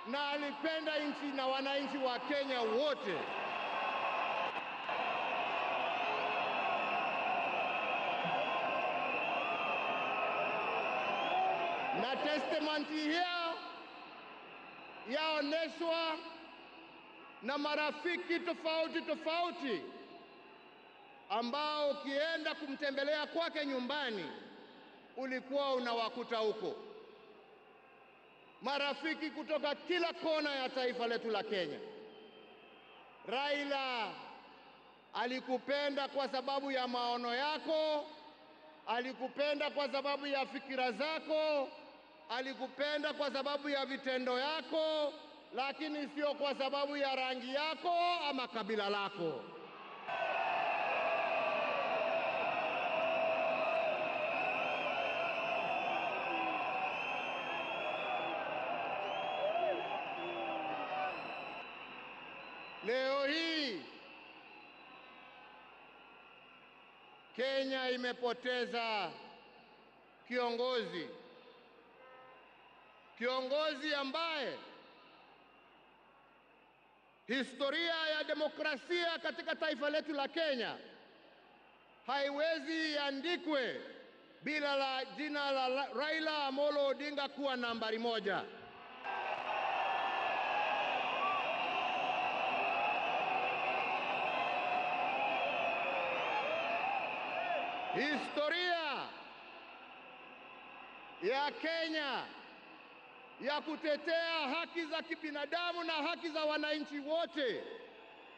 na alipenda nchi na wananchi wa Kenya wote. Na testamenti hiyo yaoneshwa na marafiki tofauti tofauti ambao ukienda kumtembelea kwake nyumbani ulikuwa unawakuta huko. Marafiki kutoka kila kona ya taifa letu la Kenya. Raila alikupenda kwa sababu ya maono yako, alikupenda kwa sababu ya fikira zako, alikupenda kwa sababu ya vitendo yako, lakini sio kwa sababu ya rangi yako ama kabila lako. Leo hii Kenya imepoteza kiongozi ambaye historia ya demokrasia katika taifa letu la Kenya haiwezi iandikwe bila la jina la Raila Amolo Odinga kuwa nambari moja. Historia ya Kenya ya kutetea haki za kibinadamu na haki za wananchi wote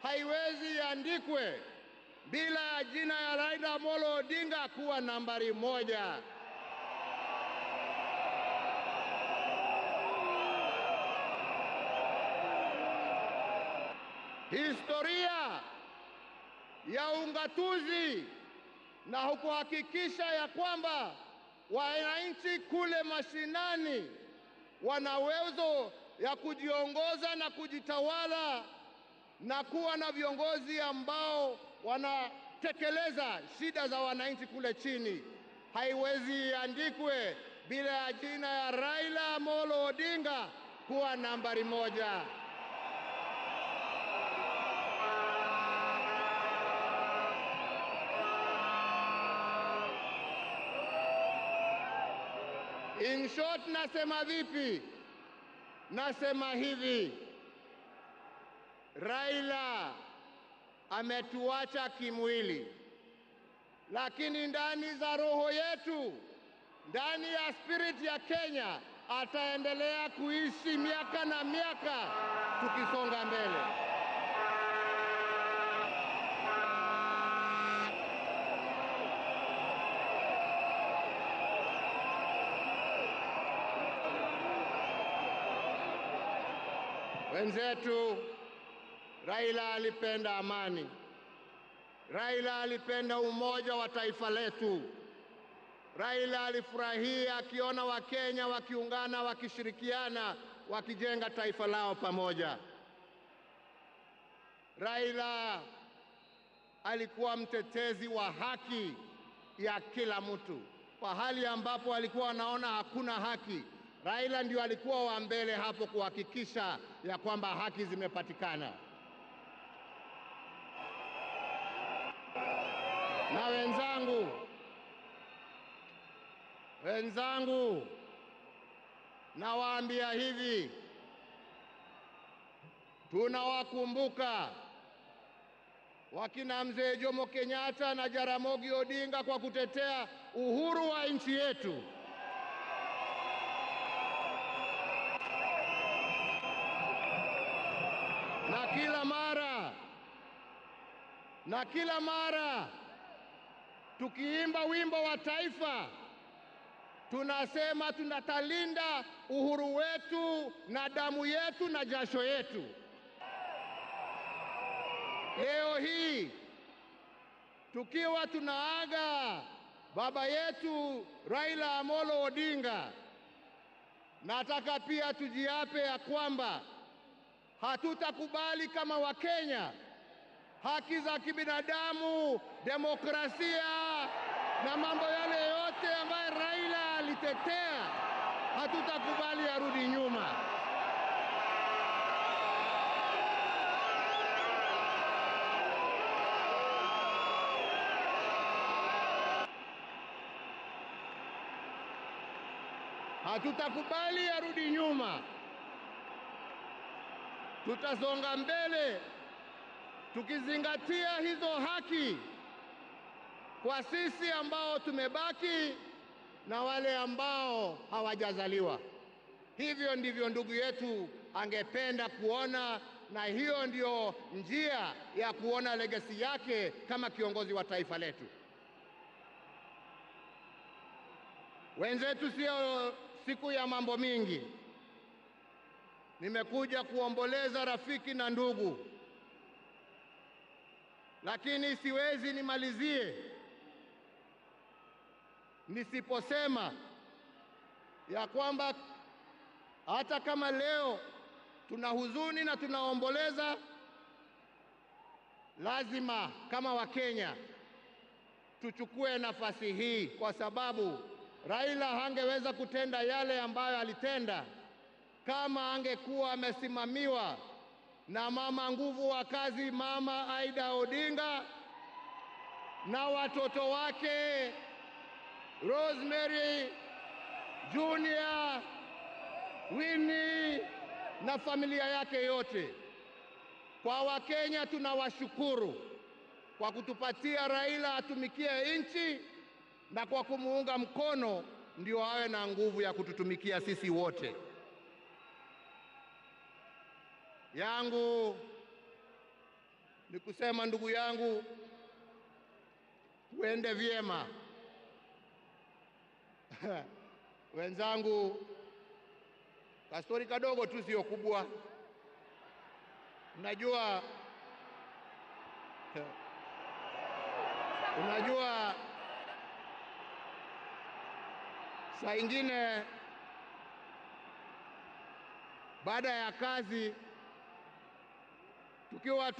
haiwezi iandikwe bila ya jina ya Raila Amolo Odinga kuwa nambari moja. Historia ya ungatuzi na kuhakikisha ya kwamba wananchi kule mashinani wana uwezo ya kujiongoza na kujitawala na kuwa na viongozi ambao wanatekeleza shida za wananchi kule chini, haiwezi andikwe bila ya jina ya Raila Amolo Odinga kuwa nambari moja. In short, nasema vipi? Nasema hivi, Raila ametuacha kimwili, lakini ndani za roho yetu, ndani ya spirit ya Kenya, ataendelea kuishi miaka na miaka tukisonga mbele. Wenzetu, Raila alipenda amani. Raila alipenda umoja wa taifa letu. Raila alifurahia akiona Wakenya wakiungana, wakishirikiana, wakijenga taifa lao pamoja. Raila alikuwa mtetezi wa haki ya kila mtu. Pahali ambapo alikuwa anaona hakuna haki, Raila ndio alikuwa wa mbele hapo kuhakikisha ya kwamba haki zimepatikana. Na wenzangu, nawaambia hivi, tunawakumbuka wakina Mzee Jomo Kenyatta na Jaramogi Odinga kwa kutetea uhuru wa nchi yetu. Na kila mara tukiimba wimbo wa taifa, tunasema tunatalinda uhuru wetu na damu yetu na jasho yetu. Leo hii tukiwa tunaaga baba yetu Raila Amolo Odinga, nataka pia tujiape ya kwamba hatutakubali kama Wakenya haki za kibinadamu, demokrasia na mambo yale yote ambayo Raila alitetea, hatutakubali arudi nyuma. Hatutakubali arudi nyuma. Tutasonga mbele tukizingatia hizo haki kwa sisi ambao tumebaki na wale ambao hawajazaliwa. Hivyo ndivyo ndugu yetu angependa kuona, na hiyo ndio njia ya kuona legacy yake kama kiongozi wa taifa letu. Wenzetu, sio siku ya mambo mingi. Nimekuja kuomboleza rafiki na ndugu, lakini siwezi nimalizie nisiposema ya kwamba hata kama leo tuna huzuni na tunaomboleza, lazima kama Wakenya tuchukue nafasi hii, kwa sababu Raila hangeweza kutenda yale ambayo alitenda kama angekuwa amesimamiwa na mama nguvu wa kazi, Mama Aida Odinga, na watoto wake Rosemary, Junior, Winnie na familia yake yote. Kwa Wakenya tunawashukuru kwa kutupatia Raila atumikie nchi, na kwa kumuunga mkono ndio awe na nguvu ya kututumikia sisi wote. Yangu ni kusema, ndugu yangu, uende vyema. Wenzangu, kastori kadogo tu, sio kubwa. Unajua saa ingine baada ya kazi tukiwa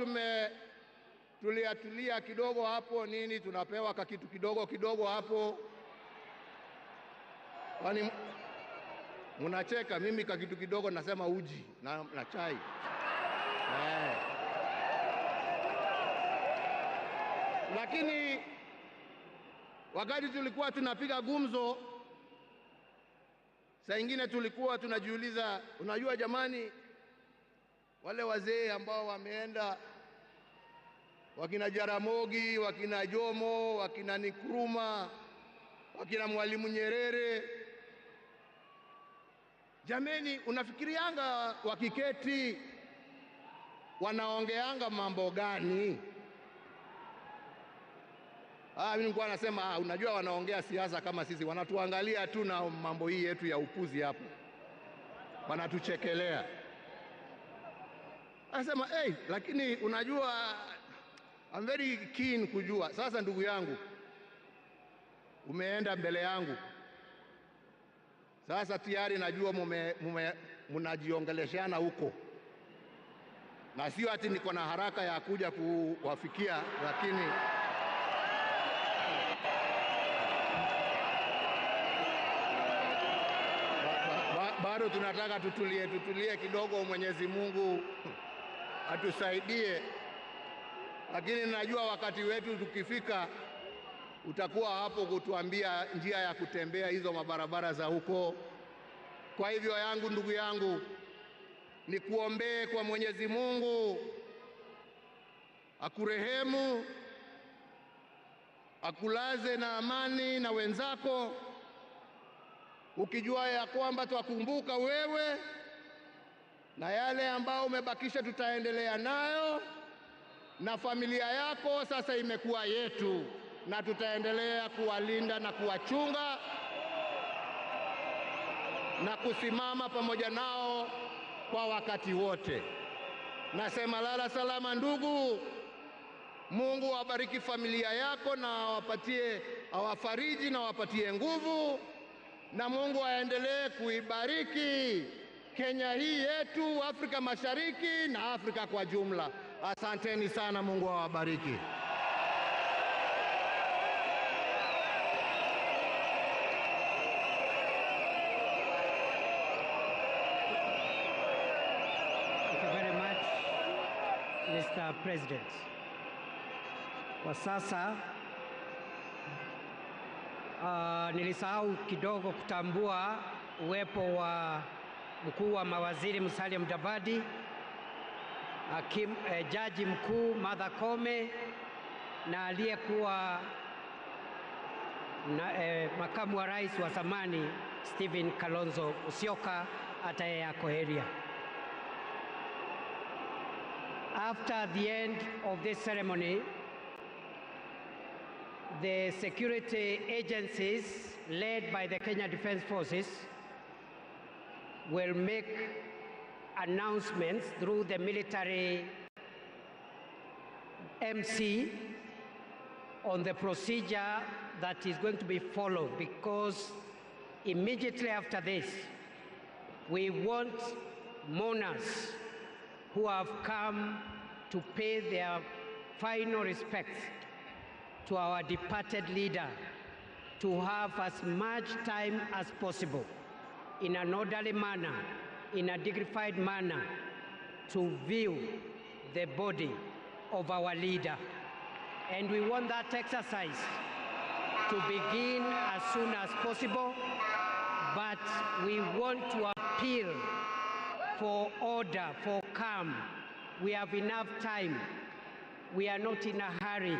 tulia kidogo hapo nini, tunapewa kakitu kidogo hapo. Kwani munacheka? Mimi kakitu kidogo nasema uji na chai. Lakini wakati tulikuwa tunapiga gumzo, saa ingine tulikuwa tunajiuliza, unajua jamani, wale wazee ambao wameenda, wakina Jaramogi, wakina Jomo, wakina Nkrumah, wakina Mwalimu Nyerere, jameni, unafikirianga wakiketi wanaongeanga mambo gani? Mimi nilikuwa nasema unajua wanaongea siasa kama sisi, wanatuangalia tu na mambo hii yetu ya upuzi hapo, wanatuchekelea. Anasema lakini unajua I'm very keen kujua. Sasa ndugu yangu, umeenda mbele yangu, sasa tayari najua mnajiongeleshana huko, na sio ati niko na haraka ya kuja kuwafikia, lakini bado tunataka tutulie kidogo. Mwenyezi Mungu atusaidie, lakini najua wakati wetu tukifika utakuwa hapo kutuambia njia ya kutembea hizo mabarabara za huko. Kwa hivyo ndugu yangu, nikuombee kwa Mwenyezi Mungu akurehemu, akulaze na amani na wenzako, ukijua ya kwamba twakumbuka wewe na yale ambao umebakisha tutaendelea nayo, na familia yako sasa imekuwa yetu, na tutaendelea kuwalinda na kuwachunga na kusimama pamoja nao kwa wakati wote. Nasema lala salama ndugu. Mungu awabariki familia yako na awafariji na awapatie nguvu, na Mungu aendelee kuibariki Kenya hii yetu, Afrika Mashariki na Afrika kwa jumla. Asanteni sana, Mungu awabariki. Thank you very much, Mr. President. Kwa sasa nilisahau kidogo kutambua uwepo wa mkuu wa mawaziri Musalia Mudavadi, jaji mkuu Martha Koome na aliyekuwa makamu wa rais wa zamani Stephen Kalonzo Musyoka, hata yeye ako area. After the end of this ceremony, the security agencies led by the Kenya Defence Forces will make announcements through the military MC on the procedure that is going to be followed, because immediately after this, we want mourners who have come to pay their final respects to our departed leader to have as much time as possible in an orderly manner, in a dignified manner, to view the body of our leader. And we want that exercise to begin as soon as possible, but we want to appeal for order, for calm. We have enough time. We are not in a hurry.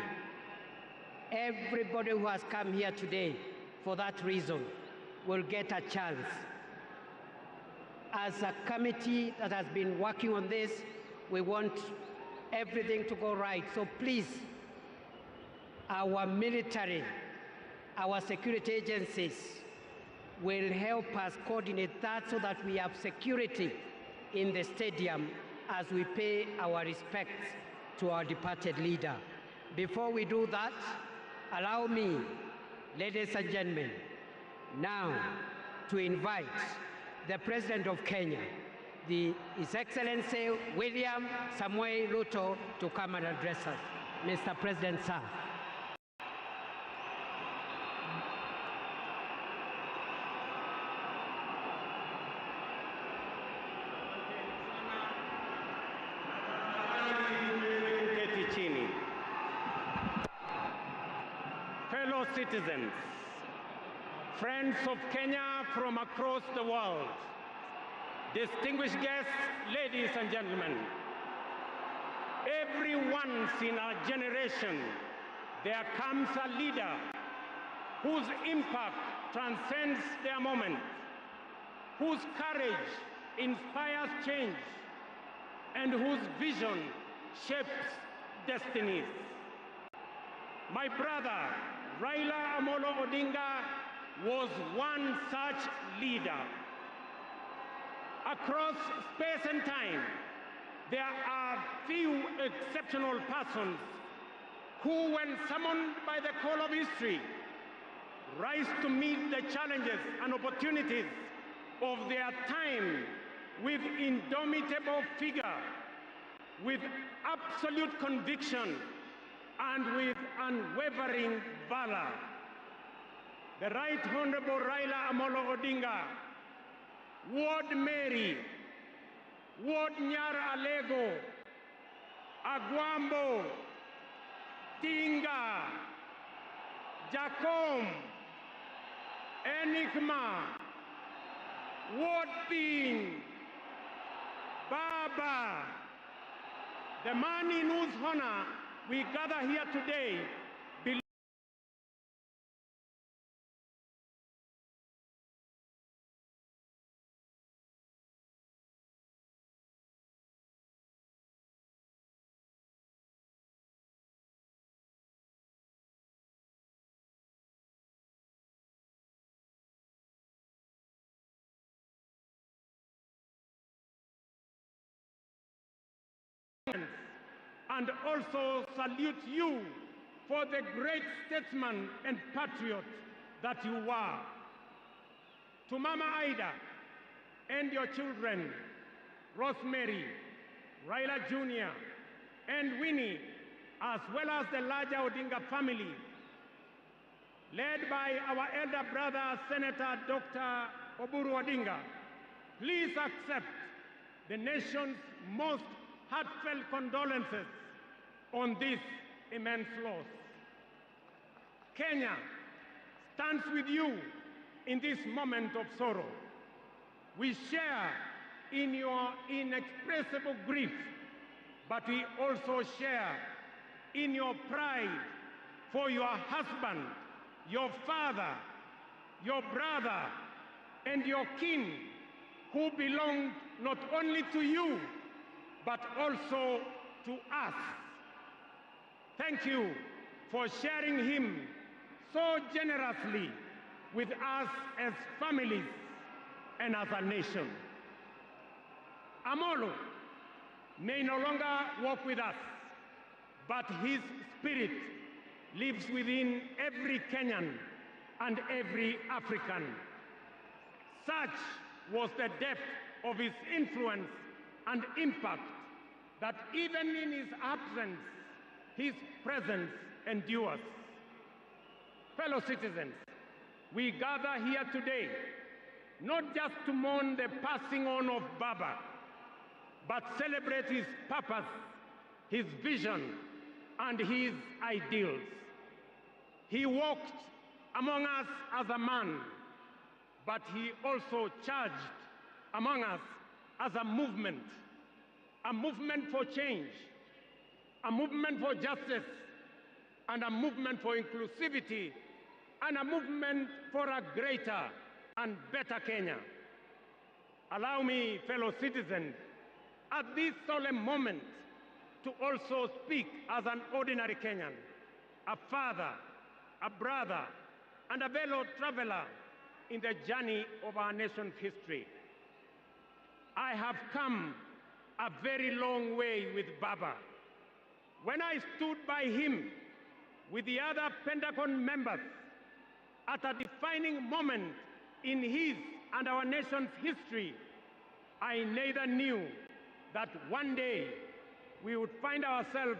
Everybody who has come here today for that reason will get a chance. As a committee that has been working on this, we want everything to go right. So please, our military, our security agencies will help us coordinate that so that we have security in the stadium as we pay our respects to our departed leader. Before we do that, allow me, ladies and gentlemen, now to invite the President of Kenya, His Excellency William Samoei Ruto, to come and address us. Mr. President, sir. Fellow citizens, friends of Kenya from across the world, distinguished guests, ladies and gentlemen, every once in a generation, there comes a leader whose impact transcends their moment, whose courage inspires change, and whose vision shapes destinies. My brother, Raila Amolo Odinga, was one such leader. Across space and time, there are few exceptional persons who, when summoned by the call of history, rise to meet the challenges and opportunities of their time with indomitable vigor, with absolute conviction, and with unwavering valor. The Right Honorable Raila Amolo Odinga, Ward Mary, Ward Nyara Alego, Agwambo, Tinga, Jacom, Enigma, Ward Ping, Baba, the man in whose honor we gather here today, and also salute you for the great statesman and patriot that you are. To Mama Ida and your children, Rosemary, Raila Jr., and Winnie, as well as the larger Odinga family, led by our elder brother, Senator Dr. Oburu Odinga, please accept the nation's most heartfelt condolences on this immense loss. Kenya stands with you in this moment of sorrow. We share in your inexpressible grief, but we also share in your pride for your husband, your father, your brother, and your kin, who belonged not only to you, but also to us. Thank you for sharing him so generously with us as families and as a nation. Amolo may no longer walk with us, but his spirit lives within every Kenyan and every African. Such was the depth of his influence and impact that even in his absence, his presence endures. Fellow citizens, we gather here today not just to mourn the passing on of Baba, but celebrate his purpose, his vision, and his ideals. He walked among us as a man, but he also charged among us as a movement for change, a movement for justice, and a movement for inclusivity, and a movement for a greater and better Kenya. Allow me, fellow citizens, at this solemn moment to also speak as an ordinary Kenyan. a father, a brother, and a fellow traveler in the journey of our nation's history. I have come a very long way with Baba. When I stood by him with the other Pentagon members at a defining moment in his and our nation's history, I neither knew that one day we would find ourselves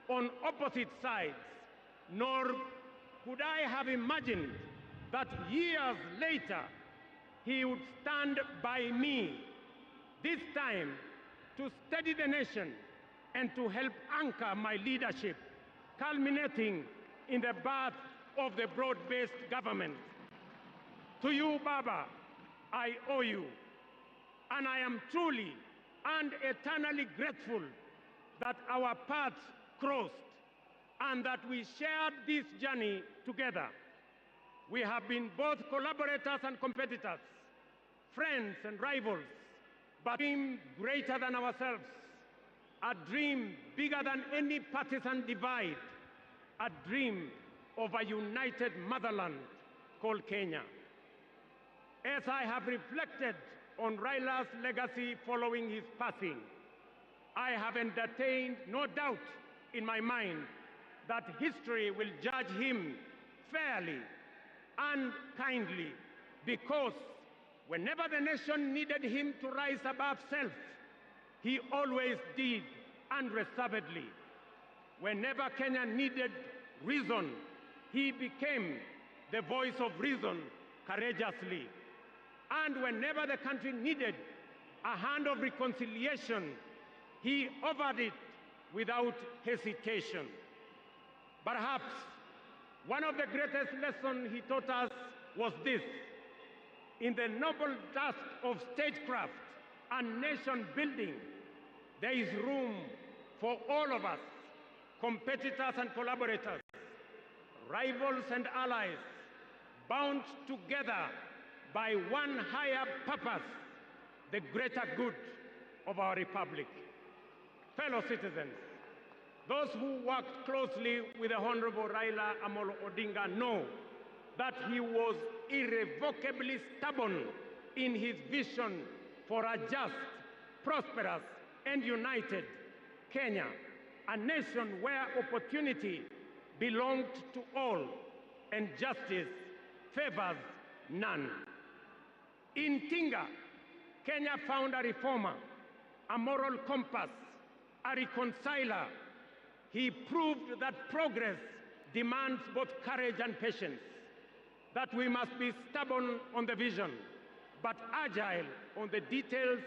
on opposite sides, nor could I have imagined that years later he would stand by me, this time to steady the nation and to help anchor my leadership, culminating in the birth of the broad-based government. To you, Baba, I owe you, and I am truly and eternally grateful that our paths crossed and that we shared this journey together. We have been both collaborators and competitors, friends and rivals, but a dream greater than ourselves, a dream bigger than any partisan divide, a dream of a united motherland called Kenya. As I have reflected on Raila's legacy following his passing, I have entertained no doubt in my mind that history will judge him fairly and kindly, because whenever the nation needed him to rise above self, he always did unreservedly. Whenever Kenya needed reason, he became the voice of reason courageously. And whenever the country needed a hand of reconciliation, he offered it without hesitation. Perhaps one of the greatest lessons he taught us was this: in the noble task of statecraft and nation building, there is room for all of us, competitors and collaborators, rivals and allies, bound together by one higher purpose, the greater good of our republic. Fellow citizens, those who worked closely with the Honorable Raila Amolo Odinga know that he was irrevocably stubborn in his vision for a just, prosperous, and united Kenya, a nation where opportunity belonged to all and justice favors none. In Tinga, Kenya found a reformer, a moral compass, a reconciler. He proved that progress demands both courage and patience, that we must be stubborn on the vision, but agile on the details,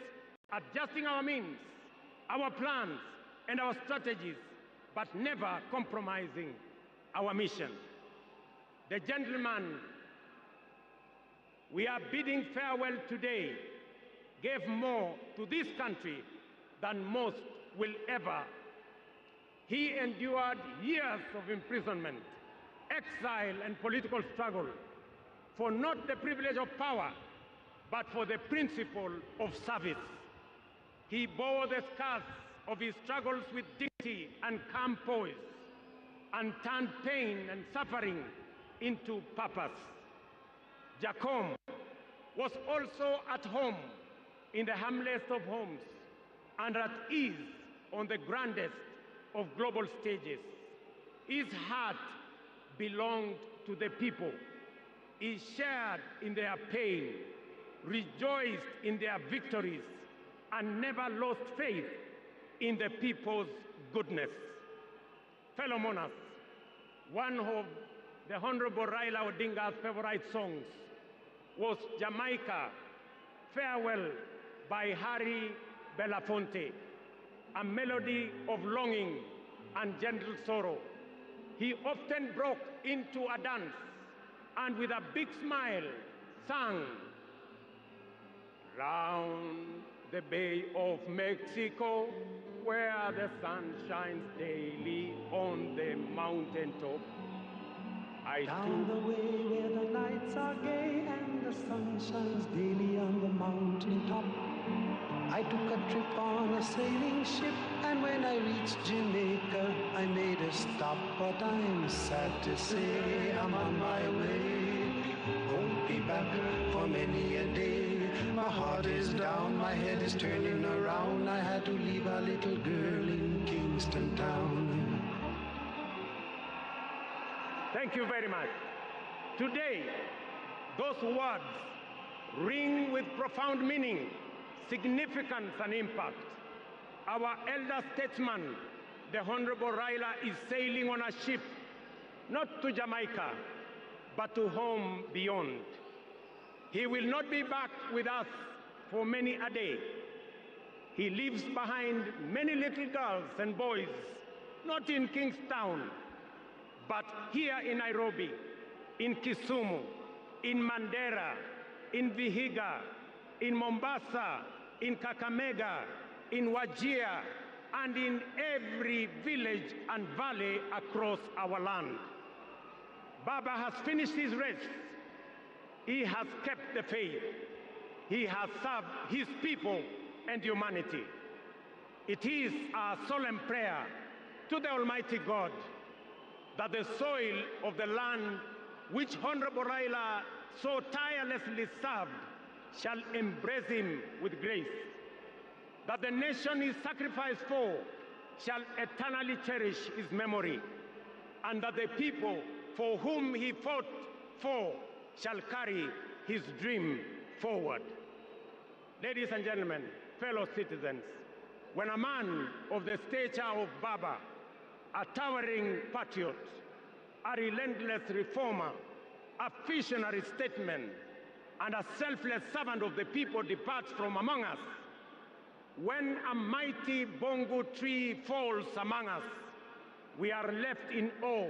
adjusting our means, our plans, and our strategies, but never compromising our mission. The gentleman we are bidding farewell today gave more to this country than most will ever. He endured years of imprisonment, exile, and political struggle for not the privilege of power, but for the principle of service. He bore the scars of his struggles with dignity and calm poise, and turned pain and suffering into purpose. Jacome was also at home in the humblest of homes and at ease on the grandest of global stages. His heart belonged to the people. He shared in their pain, rejoiced in their victories, and never lost faith in the people's goodness. Fellow monarchs, one of the Honorable Raila Odinga's favorite songs was Jamaica, Farewell by Harry Belafonte, a melody of longing and gentle sorrow. He often broke into a dance and with a big smile sang, "Round the Bay of Mexico, where the sun shines daily on the mountaintop. Down the way where the nights are gay and the sun shines daily on the mountaintop. I took a trip on a sailing ship, and when I reached Jamaica, I made a stop, but I'm sad to say I'm on my way. Won't be back for many a day. My heart is down, my head is turning around. I had to leave a little girl in Kingston town. Thank you very much. Today, those words ring with profound meaning, significance, and impact. Our elder statesman, the Honorable Raila, is sailing on a ship, not to Jamaica, but to home beyond. He will not be back with us for many a day. He leaves behind many little girls and boys, not in Kingstown, but here in Nairobi, in Kisumu, in Mandera, in Vihiga, in Mombasa, in Kakamega, in Wajir, and in every village and valley across our land. Baba has finished his race. He has kept the faith. He has served his people and humanity. It is our solemn prayer to the Almighty God that the soil of the land which Honorable Raila so tirelessly served shall embrace him with grace, that the nation he sacrificed for shall eternally cherish his memory, and that the people for whom he fought for shall carry his dream forward. Ladies and gentlemen, fellow citizens, when a man of the stature of Baba, a towering patriot, a relentless reformer, a visionary statesman, and a selfless servant of the people departs from among us, when a mighty bongo tree falls among us, we are left in awe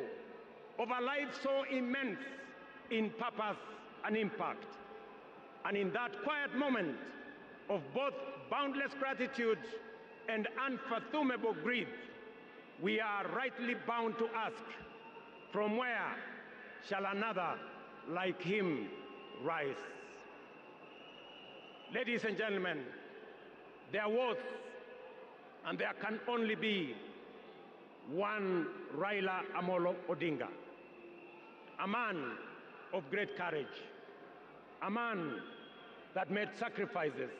of a life so immense in purpose and impact. And in that quiet moment of both boundless gratitude and unfathomable grief, we are rightly bound to ask, from where shall another like him rise? Ladies and gentlemen, there was and there can only be one Raila Amolo Odinga, a man of great courage, a man that made sacrifices,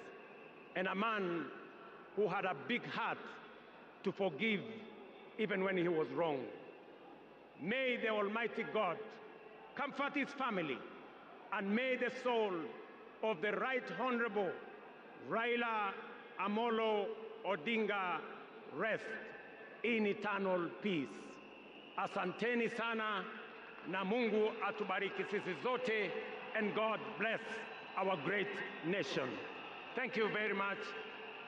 and a man who had a big heart to forgive even when he was wrong. May the Almighty God comfort his family, and may the soul of the Right Honorable Raila Amolo Odinga rest in eternal peace. Asanteni sana, na Mungu atubariki sisi zote, and God bless our great nation. Thank you very much,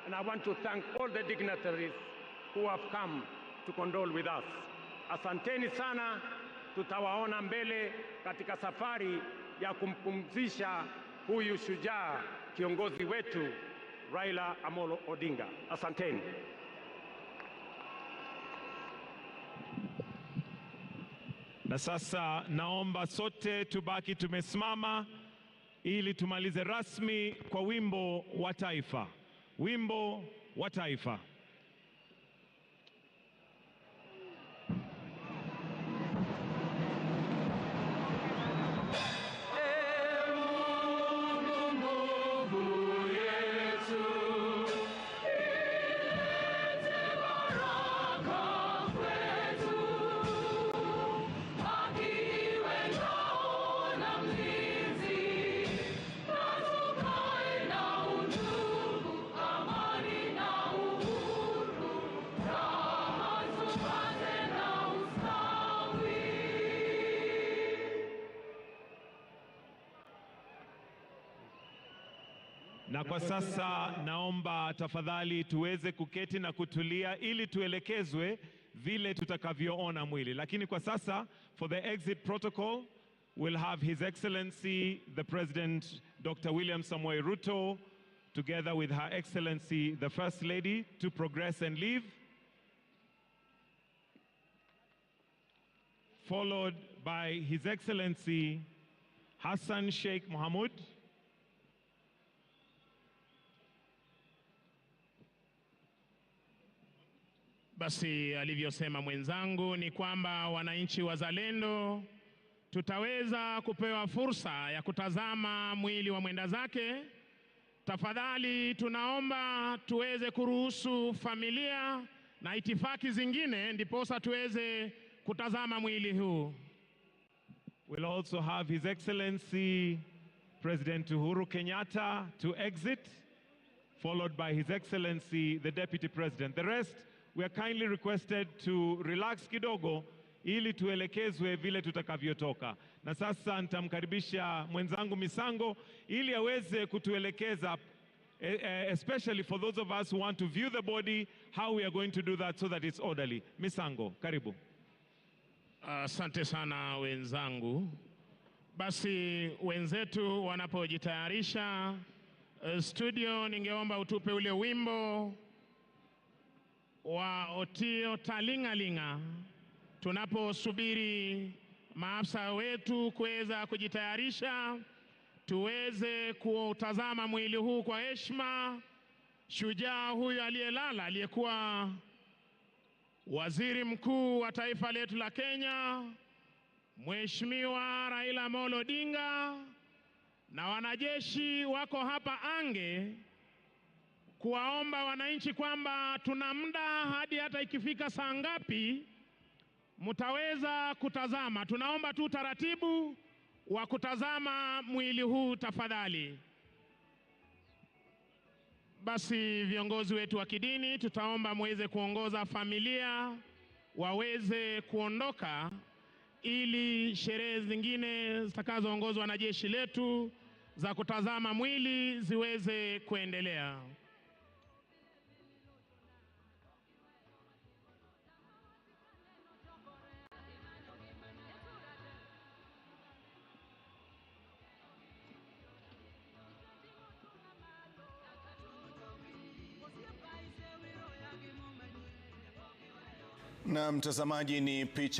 and I want to thank all the dignitaries who have come to condole with us. Asanteni sana, tutawaona mbele katika safari ya kumpumzisha huyu shujaa kiongozi wetu Raila Amolo Odinga. Asanteni. Na sasa naomba sote tubaki tumesimama ili tumalize rasmi kwa wimbo wa taifa. Wimbo wa taifa. Na kwa sasa naomba tafadhali tuweze kuketi na kutulia ili tuelekezwe vile tutakavyoona mwili. Lakini kwa sasa, for the exit protocol, we'll have His Excellency the President Dr. William Samoei Ruto together with Her Excellency the First Lady to progress and leave, followed by His Excellency Hassan Sheikh Mohamud, Basi alivyosema mwenzangu ni kwamba wananchi wazalendo tutaweza kupewa fursa ya kutazama mwili wa mwenda zake. Tafadhali tunaomba tuweze kuruhusu familia na itifaki zingine ndiposa tuweze kutazama mwili huu. We'll also have His Excellency President Uhuru Kenyatta to exit, followed by His Excellency the Deputy President. The rest, we are kindly requested to relax kidogo ili tuelekezwe vile tutakavyotoka. Na sasa nitamkaribisha mwenzangu Misango ili aweze kutuelekeza, especially for those of us who want to view the body, how we are going to do that so that it's orderly. Misango, karibu. Asante sana wenzangu. Basi wenzetu wanapojitayarisha, studio ningeomba utupe ule wimbo wa Otio Talingalinga tunaposubiri maafisa wetu kuweza kujitayarisha tuweze kutazama mwili huu kwa heshima. Shujaa huyu aliyelala aliyekuwa waziri mkuu wa taifa letu la Kenya, Mheshimiwa Raila Amolo Odinga, na wanajeshi wako hapa ange kuwaomba wananchi kwamba tuna muda hadi hata ikifika saa ngapi mtaweza kutazama. Tunaomba tu taratibu wa kutazama mwili huu tafadhali. Basi viongozi wetu wa kidini tutaomba muweze kuongoza familia waweze kuondoka ili sherehe zingine zitakazoongozwa na jeshi letu za kutazama mwili ziweze kuendelea. Na mtazamaji, ni picha